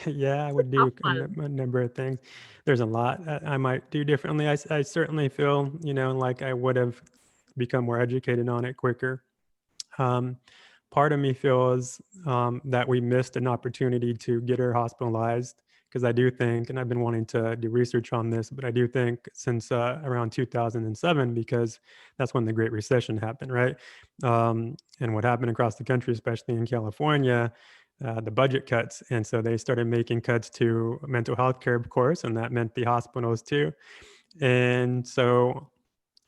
Speaker 2: yeah, I would do a number of things. There's a lot I might do differently. I certainly feel, like I would have become more educated on it quicker. Part of me feels that we missed an opportunity to get her hospitalized, because I do think, and I've been wanting to do research on this, but I do think since around 2007, because that's when the Great Recession happened, right? And what happened across the country, especially in California, the budget cuts. And so they started making cuts to mental health care, of course, and that meant the hospitals too. And so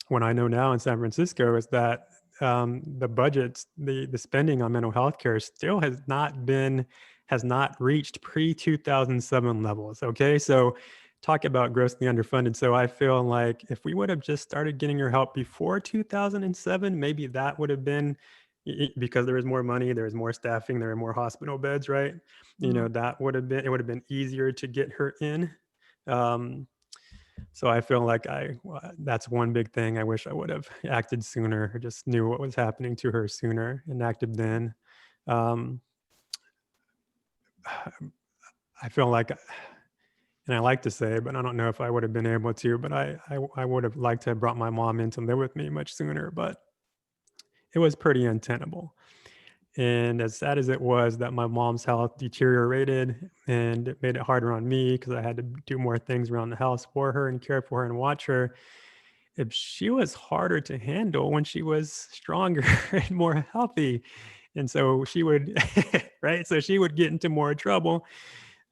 Speaker 2: what I know now in San Francisco is that the budgets, the spending on mental health care still has not reached pre-2007 levels. Okay, so talk about grossly underfunded. So I feel like if we would have just started getting her help before 2007, maybe that would have been, because there was more money, there was more staffing, there were more hospital beds, right? That would have been, it would have been easier to get her in. So I feel like that's one big thing. I wish I would have acted sooner, or just knew what was happening to her sooner and acted then. I feel like, and I like to say, but I don't know if I would have been able to, but I would have liked to have brought my mom in to live with me much sooner, but it was pretty untenable. And as sad as it was that my mom's health deteriorated, and it made it harder on me because I had to do more things around the house for her and care for her and watch her, if she was harder to handle when she was stronger and more healthy. And so she would, right? So she would get into more trouble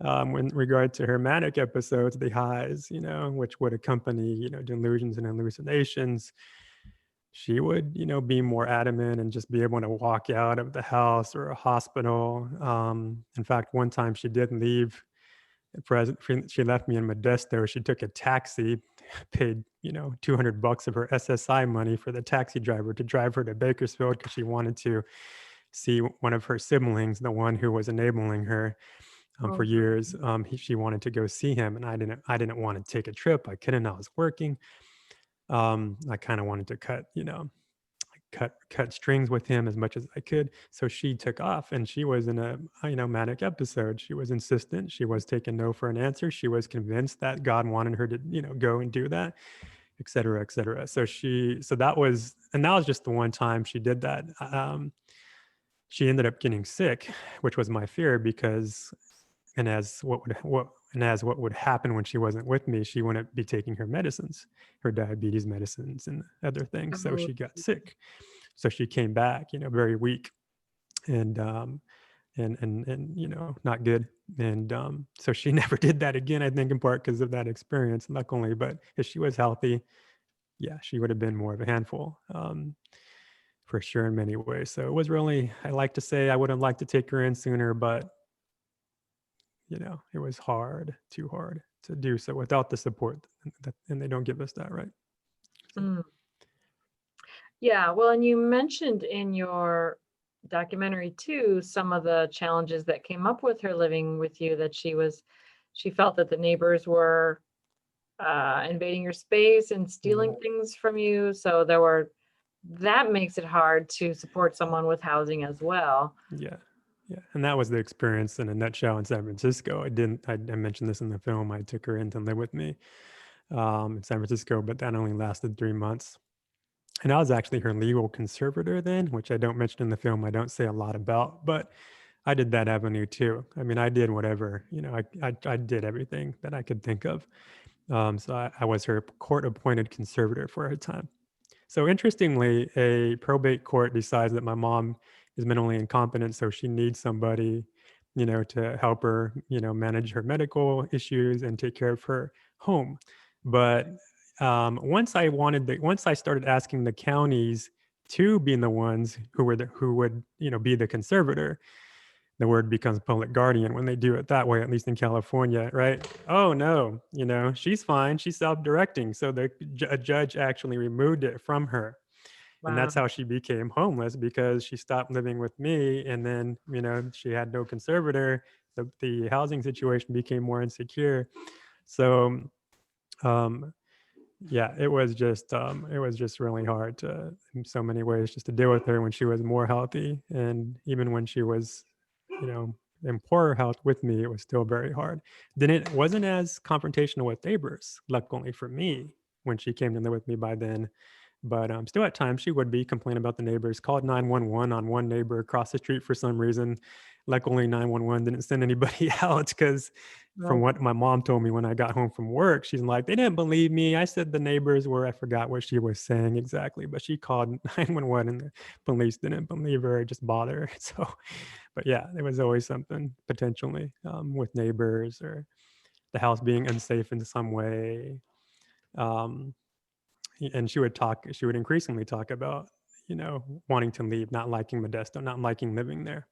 Speaker 2: in regard to her manic episodes, the highs, which would accompany, delusions and hallucinations. She would, be more adamant and just be able to walk out of the house or a hospital. In fact, one time she did leave. She left me in Modesto. She took a taxi, paid, $200 of her SSI money for the taxi driver to drive her to Bakersfield because she wanted to see one of her siblings, the one who was enabling her for years. She wanted to go see him, and I didn't want to take a trip. I couldn't. I was working. I kind of wanted to cut cut strings with him as much as I could. So she took off, and she was in a manic episode. She was insistent. She was taking no for an answer. She was convinced that God wanted her to go and do that, et cetera, et cetera. So that was just the one time she did that. She ended up getting sick, which was my fear, because as what would happen when she wasn't with me, she wouldn't be taking her medicines, her diabetes medicines and other things. So
Speaker 1: Oh,
Speaker 2: she got sick. So she came back, very weak and not good. And so she never did that again, I think in part because of that experience, luckily. But if she was healthy, yeah, she would have been more of a handful. For sure in many ways. So it was really, I like to say I would have liked to take her in sooner, but it was too hard to do so without the support and they don't give us that, right? So.
Speaker 1: mm. Yeah, well, and you mentioned in your documentary too, some of the challenges that came up with her living with you, that she felt that the neighbors were invading your space and stealing things from you. So that makes it hard to support someone with housing as well.
Speaker 2: Yeah. And that was the experience in a nutshell in San Francisco. I mentioned this in the film. I took her in to live with me in San Francisco, but that only lasted 3 months. And I was actually her legal conservator then, which I don't mention in the film. I don't say a lot about, but I did that avenue too. I mean, I did whatever, I did everything that I could think of. So I was her court-appointed conservator for a time. So interestingly, a probate court decides that my mom is mentally incompetent, so she needs somebody, to help her, manage her medical issues and take care of her home. But once I started asking the counties to be the ones who would, be the conservator, the word becomes public guardian when they do it that way, at least in California, right? Oh no, she's fine. She's self-directing. So a judge actually removed it from her. And
Speaker 1: Wow.
Speaker 2: that's how she became homeless, because she stopped living with me. And then, she had no conservator. The housing situation became more insecure. So, yeah, it was just really hard to, in so many ways, just to deal with her when she was more healthy. And even when she was, in poorer health with me, it was still very hard. Then it wasn't as confrontational with neighbors, luckily for me, when she came to live with me by then. But still at times she would be complaining about the neighbors, called 911 on one neighbor across the street for some reason. Luckily 911 didn't send anybody out, because from what my mom told me when I got home from work, she's like, they didn't believe me. I said the neighbors were, I forgot what she was saying exactly, but she called 911 and the police didn't believe her, just bother her. So, but yeah, there was always something potentially with neighbors, or the house being unsafe in some way. And she would increasingly talk about, wanting to leave, not liking Modesto, not liking living there,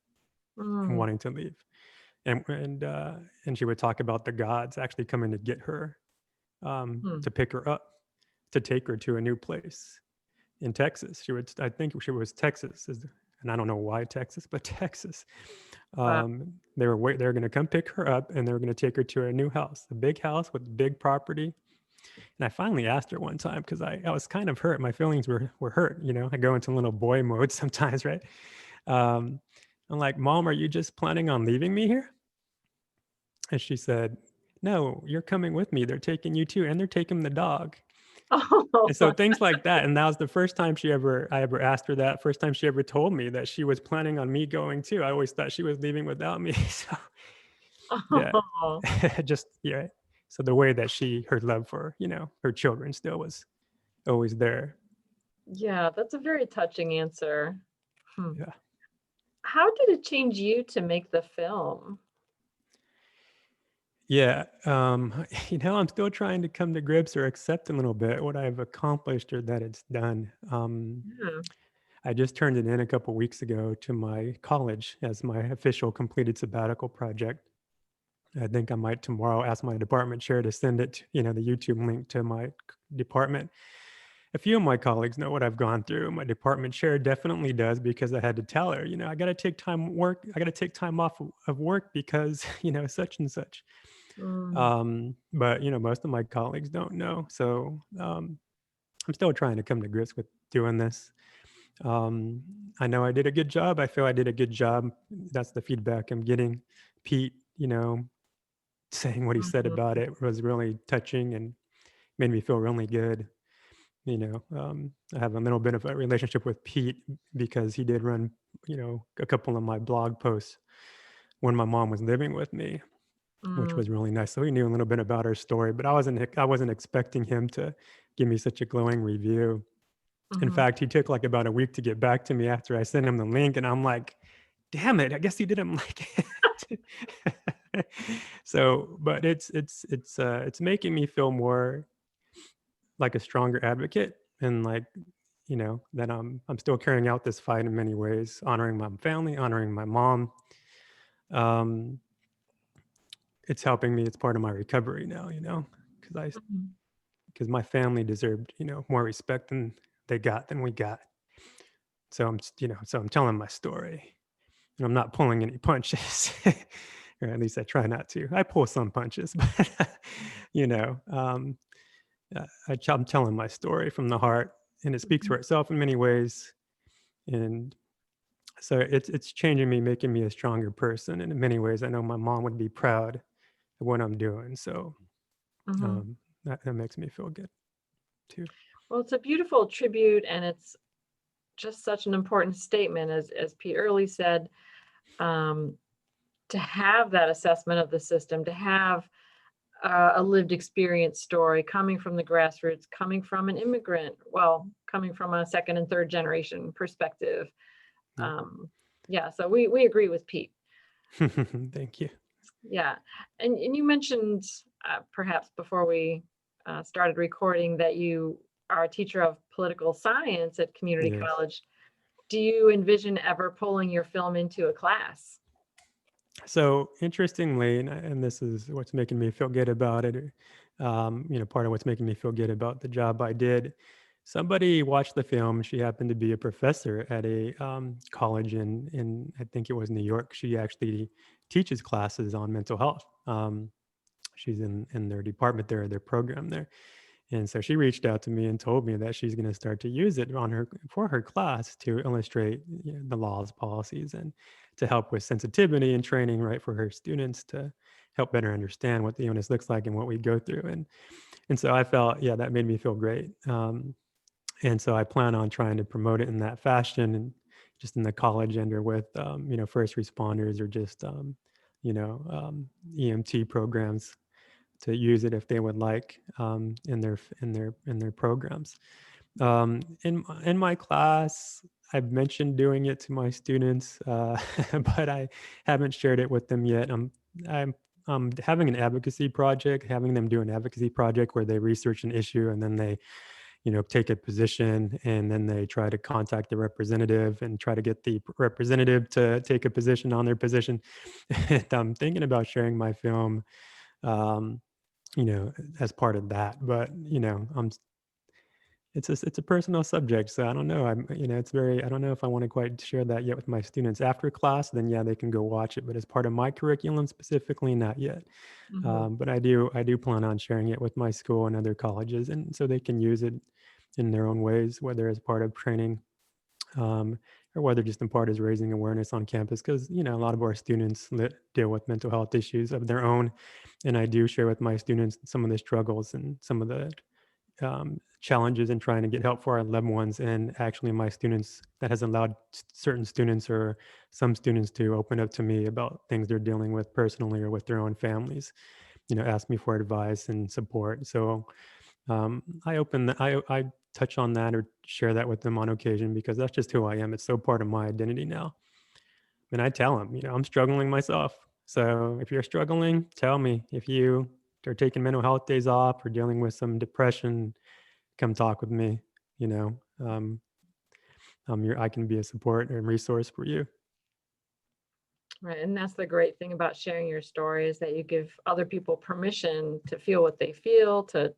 Speaker 2: and wanting to leave. And she would talk about the gods actually coming to get her, to pick her up, to take her to a new place in Texas. I think she was Texas, and I don't know why Texas, but Texas. They were going to come pick her up, and they were going to take her to a new house, a big house with big property. And I finally asked her one time, because I was kind of hurt. My feelings were hurt. I go into little boy mode sometimes, right? I'm like, Mom, are you just planning on leaving me here? And she said, no, you're coming with me. They're taking you too. And they're taking the dog. And so things like that. And that was the first time I ever asked her that. First time she ever told me that she was planning on me going too. I always thought she was leaving without me. So yeah, just, yeah. So the way that her love for, her children still was always there.
Speaker 1: Yeah, that's a very touching answer.
Speaker 2: Yeah.
Speaker 1: How did it change you to make the film?
Speaker 2: Yeah. I'm still trying to come to grips or accept a little bit what I've accomplished or that it's done.
Speaker 1: Yeah.
Speaker 2: I just turned it in a couple weeks ago to my college as my official completed sabbatical project. I think I might tomorrow ask my department chair to send it, the YouTube link to my department. A few of my colleagues know what I've gone through. My department chair definitely does, because I had to tell her, I got to take time off of work because, such and such. But, most of my colleagues don't know. So I'm still trying to come to grips with doing this. I know I did a good job. I feel I did a good job. That's the feedback I'm getting. Pete, saying what he said
Speaker 1: Mhm.
Speaker 2: about it was really touching and made me feel really good. I have a little bit of a relationship with Pete because he did run, a couple of my blog posts when my mom was living with me, which
Speaker 1: Mm,
Speaker 2: was really nice. So he knew a little bit about her story, but I wasn't expecting him to give me such a glowing review. In
Speaker 1: mhm.
Speaker 2: fact, he took like about a week to get back to me after I sent him the link, and I'm like, damn it, I guess he didn't like it. So, but it's making me feel more like a stronger advocate, and like, that I'm still carrying out this fight in many ways, honoring my family, honoring my mom. Um, it's helping me. It's part of my recovery now, because I
Speaker 1: Mhm.
Speaker 2: because my family deserved, more respect than we got. So I'm telling my story, and I'm not pulling any punches, or at least I try not to. I pull some punches, but you know, um, I'm telling my story from the heart, and it speaks for
Speaker 1: Mhm.
Speaker 2: itself in many ways. And so it's changing me, making me a stronger person. And in many ways, I know my mom would be proud of what I'm doing. So
Speaker 1: Mhm.
Speaker 2: um, that makes me feel good too.
Speaker 1: Well, it's a beautiful tribute, and it's just such an important statement, as Pete Earley said, um, to have that assessment of the system, to have a lived experience story coming from the grassroots, coming from an immigrant, well, coming from a second and third generation perspective.
Speaker 2: Yeah.
Speaker 1: Yeah, so we agree with Pete.
Speaker 2: Thank you.
Speaker 1: Yeah, and you mentioned perhaps before we started recording that you are a teacher of political science at community
Speaker 2: Yes.
Speaker 1: college. Do you envision ever pulling your film into a class?
Speaker 2: So interestingly, and this is what's making me feel good about it, part of what's making me feel good about the job I did. Somebody watched the film. She happened to be a professor at a college in I think it was New York. She actually teaches classes on mental health. She's in their department there, their program there. And so she reached out to me and told me that she's going to start to use it for her class to illustrate, the laws, policies, and to help with sensitivity and training, right, for her students to help better understand what the illness looks like and what we go through. And so I felt, yeah, that made me feel great. And so I plan on trying to promote it in that fashion, and just in the college end, or with first responders, or just EMT programs, to use it if they would like, in their programs. In my class, I've mentioned doing it to my students, but I haven't shared it with them yet. I'm having an advocacy project, having them do an advocacy project where they research an issue, and then they take a position, and then they try to contact the representative and try to get the representative to take a position on their position. And I'm thinking about sharing my film, um, as part of that. But it's a personal subject, so I don't know. It's very. I don't know if I want to quite share that yet with my students after class. Then yeah, they can go watch it. But as part of my curriculum specifically, not yet.
Speaker 1: Mhm.
Speaker 2: But I do plan on sharing it with my school and other colleges, and so they can use it in their own ways, whether as part of training, um, or whether just in part as raising awareness on campus, because a lot of our students deal with mental health issues of their own, and I do share with my students some of the struggles and some of the challenges in trying to get help for our loved ones. And actually, my students, that has allowed certain students or some students to open up to me about things they're dealing with personally or with their own families. Ask me for advice and support. So I touch on that or share that with them on occasion, because that's just who I am. It's so part of my identity now. And I tell them, I'm struggling myself. So if you're struggling, tell me. If you are taking mental health days off or dealing with some depression, come talk with me. You know, um, I can be a support and resource for you.
Speaker 1: Right, and that's the great thing about sharing your story, is that you give other people permission to feel what they feel, to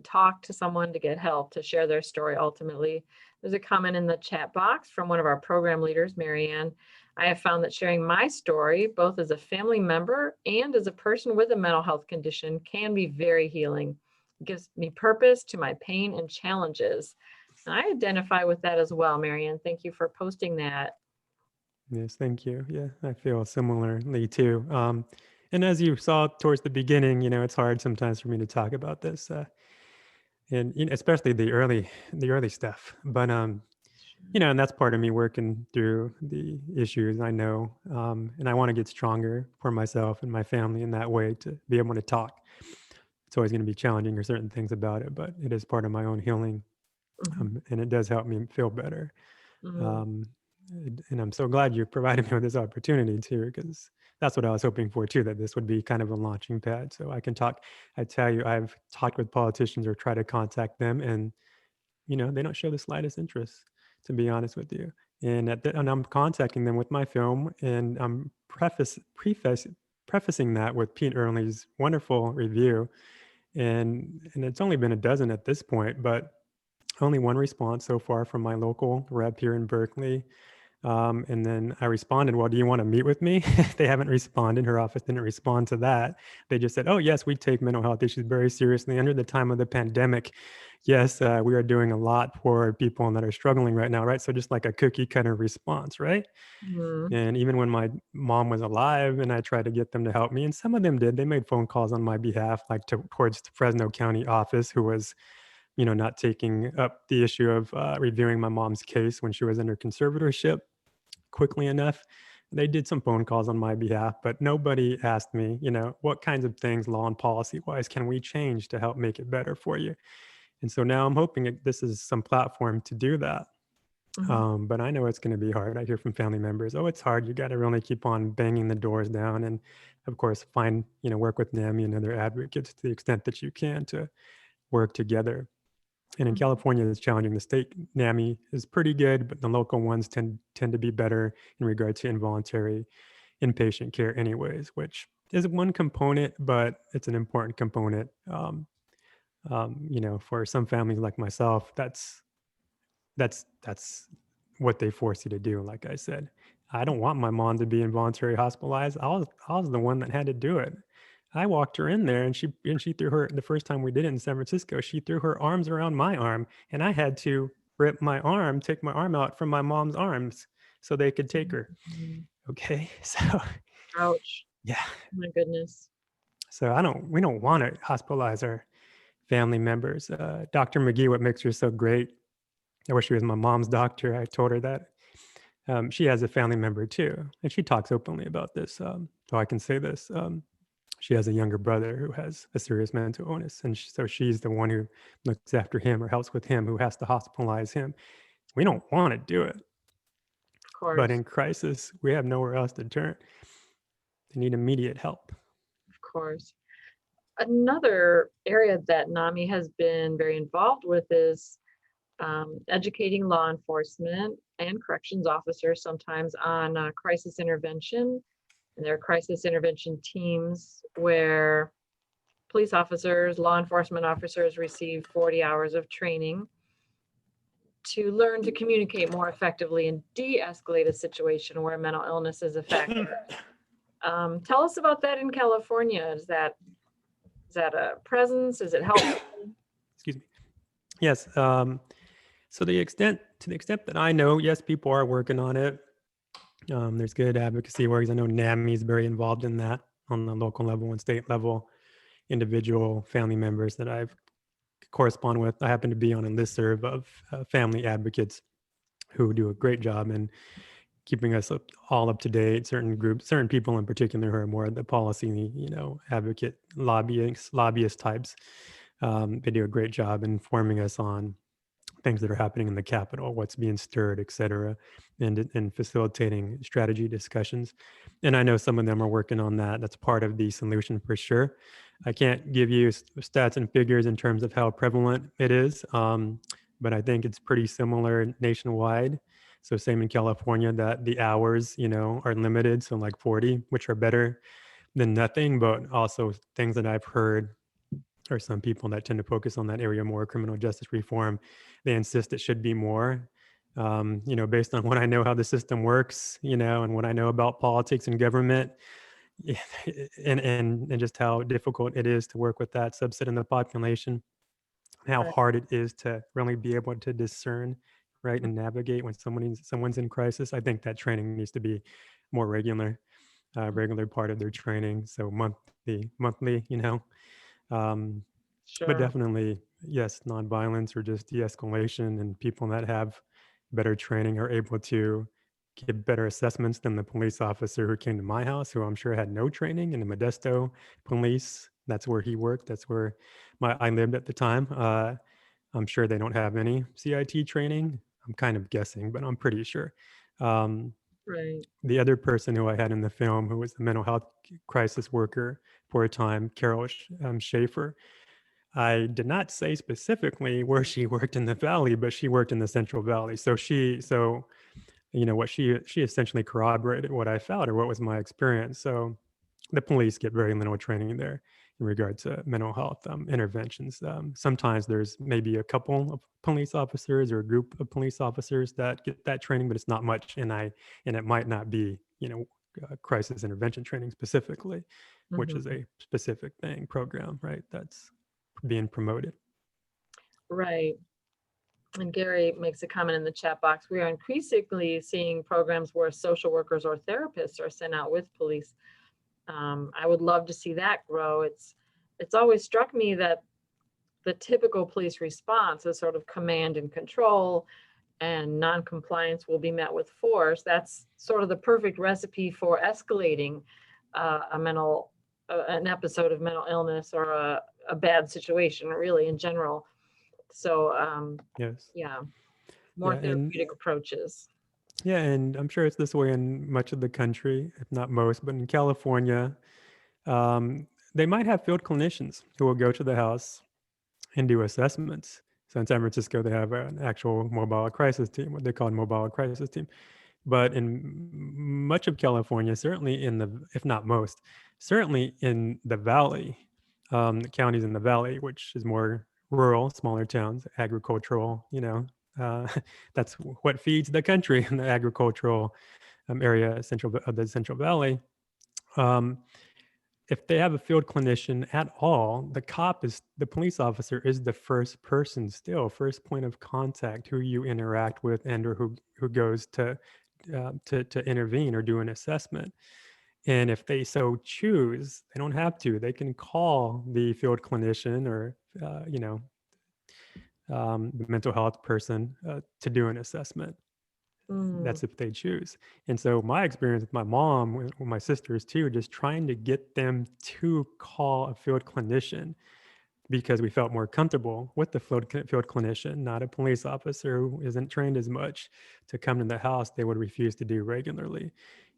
Speaker 1: talk to someone, to get help, to share their story ultimately. There's a comment in the chat box from one of our program leaders, Marianne. I have found that sharing my story, both as a family member and as a person with a mental health condition, can be very healing. It gives me purpose to my pain and challenges. I identify with that as well, Marianne. Thank you for posting that.
Speaker 2: Yes, thank you. Yeah, I feel similarly too. And as you saw towards the beginning, it's hard sometimes for me to talk about this, and especially the early stuff. But and that's part of me working through the issues I know, and I want to get stronger for myself and my family in that way to be able to talk. It's always going to be challenging or certain things about it, but it is part of my own healing, and it does help me feel better.
Speaker 1: Mhm.
Speaker 2: Um, and I'm so glad you provided me with this opportunity too, because that's what I was hoping for too, that this would be kind of a launching pad so I can talk. I tell you, I've talked with politicians or tried to contact them, and they don't show the slightest interest, to be honest with you. And I'm contacting them with my film, and I'm prefacing that with Pete Earley's wonderful review, and it's only been a dozen at this point, but only one response so far from my local rep here in Berkeley. And then I responded, well, do you want to meet with me? They haven't responded. Her office didn't respond to that. They just said, oh, yes, we take mental health issues very seriously. Under the time of the pandemic, yes, we are doing a lot for people that are struggling right now, right? So just like a cookie cutter response, right?
Speaker 1: Mhm.
Speaker 2: And even when my mom was alive and I tried to get them to help me, and some of them did, they made phone calls on my behalf, like towards the Fresno County office, who was not taking up the issue of reviewing my mom's case when she was under conservatorship quickly enough. They did some phone calls on my behalf, but nobody asked me, what kinds of things, law and policy wise, can we change to help make it better for you? And so now I'm hoping this is some platform to do that.
Speaker 1: Mhm.
Speaker 2: But I know it's going to be hard. I hear from family members, oh, it's hard. You got to really keep on banging the doors down. And of course, work with NAMI and other advocates to the extent that you can to work together. And in
Speaker 1: Mhm.
Speaker 2: California, it's challenging. The state NAMI is pretty good, but the local ones tend to be better in regard to involuntary inpatient care, anyways, which is one component, but it's an important component. For some families like myself, that's what they force you to do. Like I said, I don't want my mom to be involuntary hospitalized. I was the one that had to do it. I walked her in there, and she threw her, the first time we did it in San Francisco, she threw her arms around my arm, and I had to take my arm out from my mom's arms so they could take her.
Speaker 1: Mhm.
Speaker 2: Okay. So
Speaker 1: Ouch.
Speaker 2: yeah.
Speaker 1: My goodness.
Speaker 2: So we don't want to hospitalize our family members. Dr. McGee, what makes her so great, I wish she was my mom's doctor. I told her that. She has a family member too, and she talks openly about this. So I can say this. She has a younger brother who has a serious mental illness, and so she's the one who looks after him or helps with him, who has to hospitalize him. We don't want to do it,
Speaker 1: Of
Speaker 2: but
Speaker 1: course.
Speaker 2: in crisis, we have nowhere else to turn. They need immediate help.
Speaker 1: Of course. Another area that NAMI has been very involved with is educating law enforcement and corrections officers sometimes on crisis intervention. And there are crisis intervention teams where police officers, law enforcement officers receive 40 hours of training to learn to communicate more effectively and de-escalate a situation where mental illness is a factor. Tell us about that in California. Is that a presence? Is it helpful?
Speaker 2: Excuse me. Yes. To the extent that I know, yes, people are working on it. There's good advocacy works. I know NAMI is very involved in that on the local level and state level. Individual family members that I've correspond with. I happen to be on a listserv of family advocates who do a great job in keeping us all up to date. Certain groups, certain people in particular who are more the policy, advocate, lobbyist types. They do a great job informing us on things that are happening in the Capitol, what's being stirred, et cetera, and facilitating strategy discussions. And I know some of them are working on that. That's part of the solution for sure. I can't give you stats and figures in terms of how prevalent it is, but I think it's pretty similar nationwide. So same in California, that the hours, are limited. So like 40, which are better than nothing, but also things that I've heard or some people that tend to focus on that area more, criminal justice reform, they insist it should be more. Based on what I know how the system works, and what I know about politics and government, and just how difficult it is to work with that subset in the population. how
Speaker 1: Right.
Speaker 2: hard it is to really be able to discern, right, and navigate when someone's in crisis. I think that training needs to be more regular part of their training. So monthly, um, but
Speaker 1: Sure.
Speaker 2: definitely, yes, nonviolence or just de-escalation, and people that have better training are able to give better assessments than the police officer who came to my house, who I'm sure had no training in the Modesto police. That's where he worked. That's where I lived at the time. I'm sure they don't have any CIT training. I'm kind of guessing, but I'm pretty sure. Um,
Speaker 1: Right.
Speaker 2: the other person who I had in the film, who was the mental health crisis worker for a time, Schaefer, I did not say specifically where she worked in the valley, but she worked in the Central Valley. What she essentially corroborated what I felt or what was my experience. So the police get very little training there in regard to mental health interventions. Sometimes there's maybe a couple of police officers or a group of police officers that get that training, but it's not much, and it might not be crisis intervention training specifically, which is
Speaker 1: Mhm.
Speaker 2: a specific program, right? That's being promoted.
Speaker 1: Right. And Gary makes a comment in the chat box. We are increasingly seeing programs where social workers or therapists are sent out with police. I would love to see that grow. It's always struck me that the typical police response is sort of command and control, and non-compliance will be met with force. That's sort of the perfect recipe for escalating an episode of mental illness or a bad situation, really, in general. So
Speaker 2: Yes.
Speaker 1: yeah, more
Speaker 2: Yeah, and
Speaker 1: therapeutic approaches.
Speaker 2: yeah, and I'm sure it's this way in much of the country, if not most, but in California, um, they might have field clinicians who will go to the house and do assessments. So in San Francisco, they have an actual mobile crisis team, what they call a mobile crisis team. But in much of California, certainly if not most, certainly in the valley, the counties in the valley, which is more rural, smaller towns, agricultural, that's what feeds the country in the agricultural area of the Central Valley. Um, if they have a field clinician at all, the police officer is the first person still, first point of contact who you interact with and or who goes to intervene or do an assessment. And if they so choose, they don't have to. They can call the field clinician or the mental health person to do an assessment.
Speaker 1: Mm,
Speaker 2: That's if they choose. And so my experience with my mom, with my sisters too, just trying to get them to call a field clinician because we felt more comfortable with the field clinician, not a police officer who isn't trained as much, to come to the house, they would refuse to do regularly.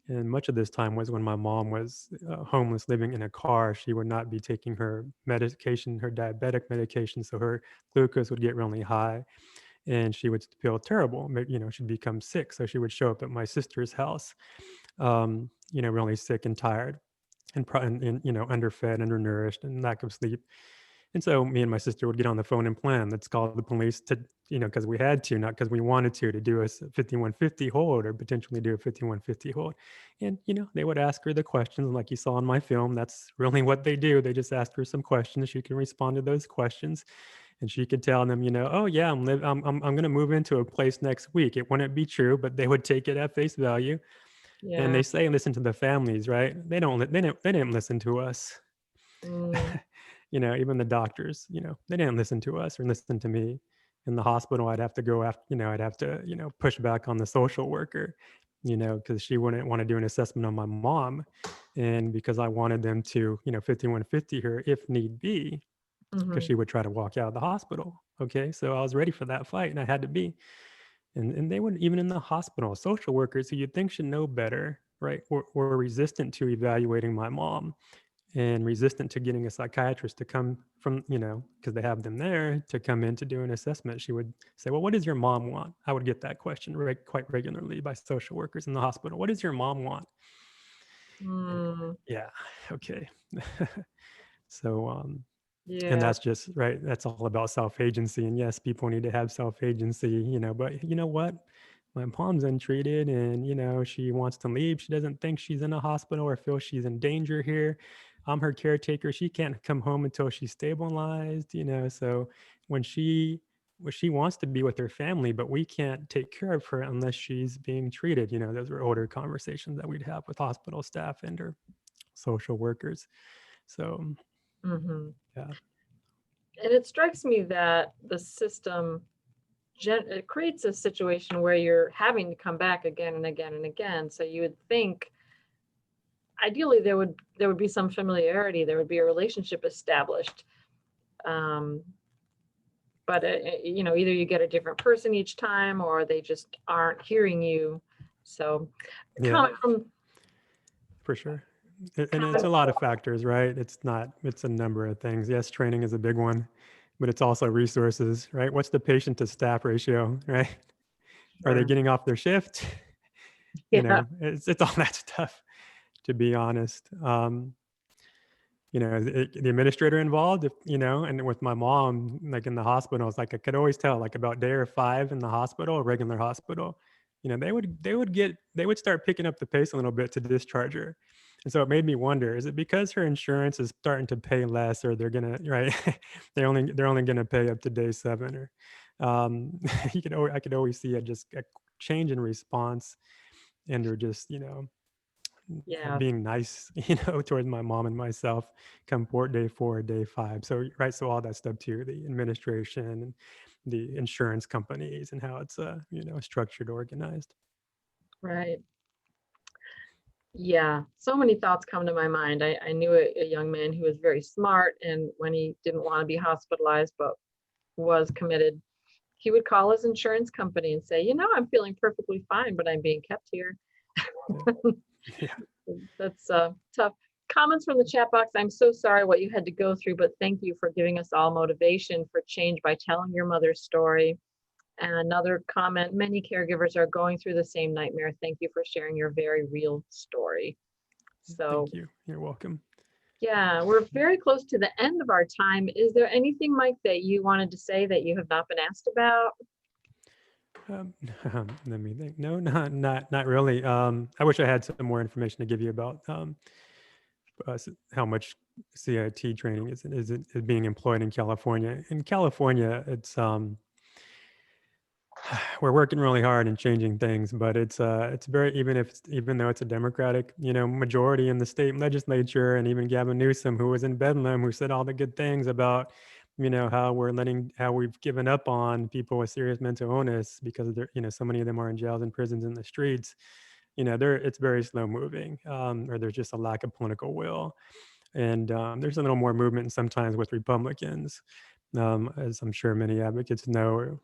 Speaker 2: And much of this time was when my mom was homeless, living in a car. She would not be taking her medication, her diabetic medication, so her glucose would get really high and she would feel terrible. She'd become sick. So she would show up at my sister's house, really sick and tired and underfed, undernourished, and lack of sleep. And so me and my sister would get on the phone and plan, let's call the police to, because we had to, not because we wanted to do a 5150 hold or potentially do a 5150 hold. And, they would ask her the questions like you saw in my film. That's really what they do. They just ask her some questions. She can respond to those questions. And she could tell them, oh yeah, I'm going to move into a place next week. It wouldn't be true, but they would take it at face value. And
Speaker 1: yeah.
Speaker 2: they say, listen to the families, right? They didn't listen to us.
Speaker 1: Mm,
Speaker 2: Even the doctors, they didn't listen to us or listen to me. In the hospital, I'd have to go after, I'd have to, push back on the social worker, because she wouldn't want to do an assessment on my mom. And because I wanted them to, 5150 her if need be, because
Speaker 1: mhm.
Speaker 2: she would try to walk out of the hospital. Okay. So I was ready for that fight and I had to be. And they would, even in the hospital, social workers who you'd think should know better, right, were resistant to evaluating my mom and resistant to getting a psychiatrist to come from, because they have them there to come in to do an assessment. She would say, well, what does your mom want? I would get that question quite regularly by social workers in the hospital. What does your mom want?
Speaker 1: Mm,
Speaker 2: Yeah. Okay. So, and
Speaker 1: yeah.
Speaker 2: that's just right. That's all about self-agency. And yes, people need to have self-agency, but you know what? My mom's untreated and, she wants to leave. She doesn't think she's in a hospital or feels she's in danger here. I'm her caretaker. She can't come home until she's stabilized, So when she wants to be with her family, but we can't take care of her unless she's being treated. Those were older conversations that we'd have with hospital staff and or social workers. So,
Speaker 1: Mhm.
Speaker 2: yeah.
Speaker 1: And it strikes me that the system it creates a situation where you're having to come back again and again and again. So you would think ideally there would be some familiarity, there would be a relationship established. But either you get a different person each time, or they just aren't hearing you. So,
Speaker 2: Yeah,
Speaker 1: comment from
Speaker 2: for sure. And it's a lot of factors, right? It's a number of things. Yes, training is a big one, but it's also resources, right? What's the patient to staff ratio, right? Are they getting off their shift?
Speaker 1: yeah,
Speaker 2: It's all that stuff, to be honest. The administrator involved, and with my mom, like in the hospital, it's like I could always tell, like about day or 5 in the hospital, a regular hospital, they would start picking up the pace a little bit to discharge her. And so it made me wonder, is it because her insurance is starting to pay less, or they're gonna, right? they're only gonna pay up to day 7, or I could always see a change in response, and they're just,
Speaker 1: yeah,
Speaker 2: being nice, towards my mom and myself come day 4, day 5. So, right. So all that stuff too, the administration and the insurance companies and how it's, structured, organized.
Speaker 1: right. Yeah, so many thoughts come to my mind. I knew a young man who was very smart, and when he didn't want to be hospitalized but was committed, he would call his insurance company and say, I'm feeling perfectly fine, but I'm being kept here.
Speaker 2: Yeah.
Speaker 1: That's tough. Comments from the chat box. I'm so sorry what you had to go through, but thank you for giving us all motivation for change by telling your mother's story. And another comment, many caregivers are going through the same nightmare. Thank you for sharing your very real story. So,
Speaker 2: Thank you. You're welcome.
Speaker 1: yeah, we're very close to the end of our time. Is there anything, Mike, that you wanted to say that you have not been asked about?
Speaker 2: Let me think. No, not really. I wish I had some more information to give you about how much CIT training is being employed in California. In California, it's we're working really hard and changing things, but it's very, even though it's a Democratic majority in the state legislature, and even Gavin Newsom, who was in Bedlam, who said all the good things about how we've given up on people with serious mental illness because they're so many of them are in jails and prisons in the streets. It's very slow moving, or there's just a lack of political will, and there's a little more movement sometimes with Republicans, as I'm sure many advocates know, or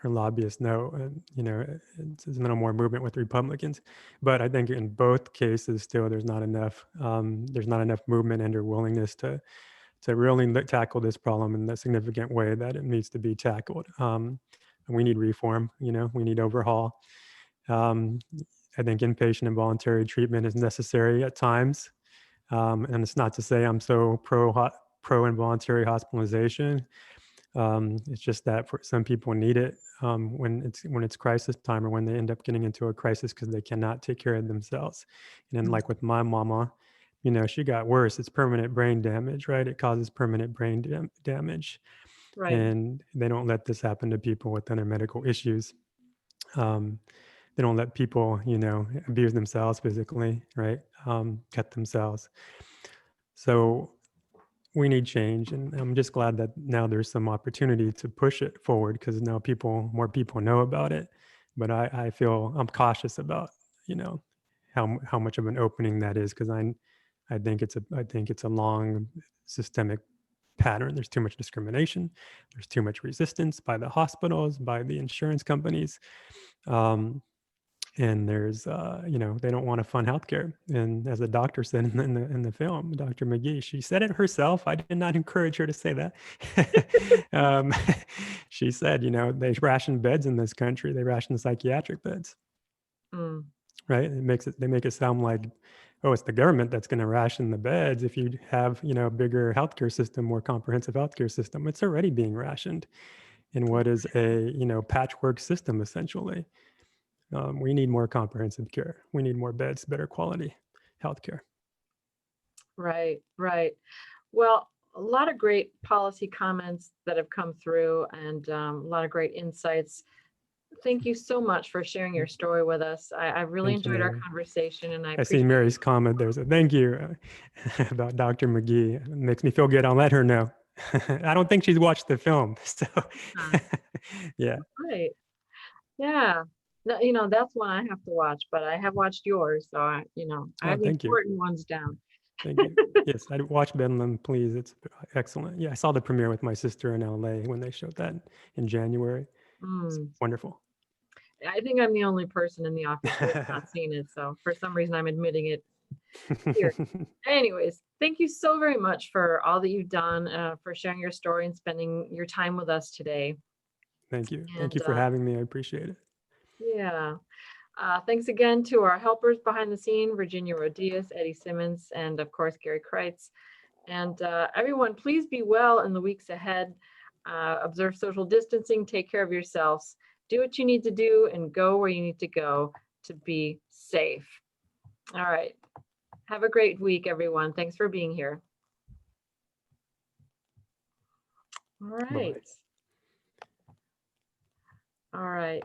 Speaker 2: lobbyists know. It's a little more movement with Republicans, but I think in both cases still there's not enough movement and or willingness to really tackle this problem in the significant way that it needs to be tackled. We need reform. We need overhaul. I think inpatient involuntary treatment is necessary at times, and it's not to say I'm so pro involuntary hospitalization. It's just that for some people need it when it's crisis time, or when they end up getting into a crisis because they cannot take care of themselves. And then, like with my mama, she got worse. It's permanent brain damage, right? It causes permanent brain damage,
Speaker 1: Right.
Speaker 2: and they don't let this happen to people with other medical issues. They don't let people, abuse themselves physically, right? Cut themselves. So we need change, and I'm just glad that now there's some opportunity to push it forward, because now more people know about it. But I feel I'm cautious about how much of an opening that is, because I think it's a long systemic pattern. There's too much discrimination. There's too much resistance by the hospitals, by the insurance companies. And there's they don't want to fund healthcare. And as the doctor said in the film, Dr. McGee, she said it herself. I did not encourage her to say that. She said, they ration beds in this country. They ration psychiatric beds. Right? They make it sound like, oh, it's the government that's going to ration the beds if you have a bigger healthcare system, more comprehensive healthcare system. It's already being rationed in what is a patchwork system, essentially. We need more comprehensive care. We need more beds, better quality healthcare.
Speaker 1: Right, right. Well, a lot of great policy comments that have come through and a lot of great insights. Thank you so much for sharing your story with us. I really
Speaker 2: Thank you,
Speaker 1: enjoyed our
Speaker 2: Mary.
Speaker 1: conversation and I
Speaker 2: I see
Speaker 1: appreciate
Speaker 2: Mary's comment. There's a thank you about Dr. McGee. It makes me feel good. I'll let her know. I don't think she's watched the film. So, yeah.
Speaker 1: Right. Yeah. No, that's one I have to watch, but I have watched yours. So I
Speaker 2: Oh,
Speaker 1: have the
Speaker 2: thank you.
Speaker 1: important ones down.
Speaker 2: Thank you. Yes, I watched Bedlam, please. It's excellent. Yeah, I saw the premiere with my sister in LA when they showed that in January. It's
Speaker 1: Mm.
Speaker 2: wonderful.
Speaker 1: I think I'm the only person in the office who has not seen it. So for some reason, I'm admitting it here. Anyways, thank you so very much for all that you've done, for sharing your story and spending your time with us today.
Speaker 2: Thank you. Thank
Speaker 1: And
Speaker 2: you for having me. I appreciate it.
Speaker 1: yeah, thanks again to our helpers behind the scene, Virginia Rodias, Eddie Simmons, and of course, Gary Kreitz. And everyone, please be well in the weeks ahead. Observe social distancing, take care of yourselves, do what you need to do, and go where you need to go to be safe. All right. Have a great week, everyone. Thanks for being here. All right.
Speaker 2: Bye-bye.
Speaker 1: All right.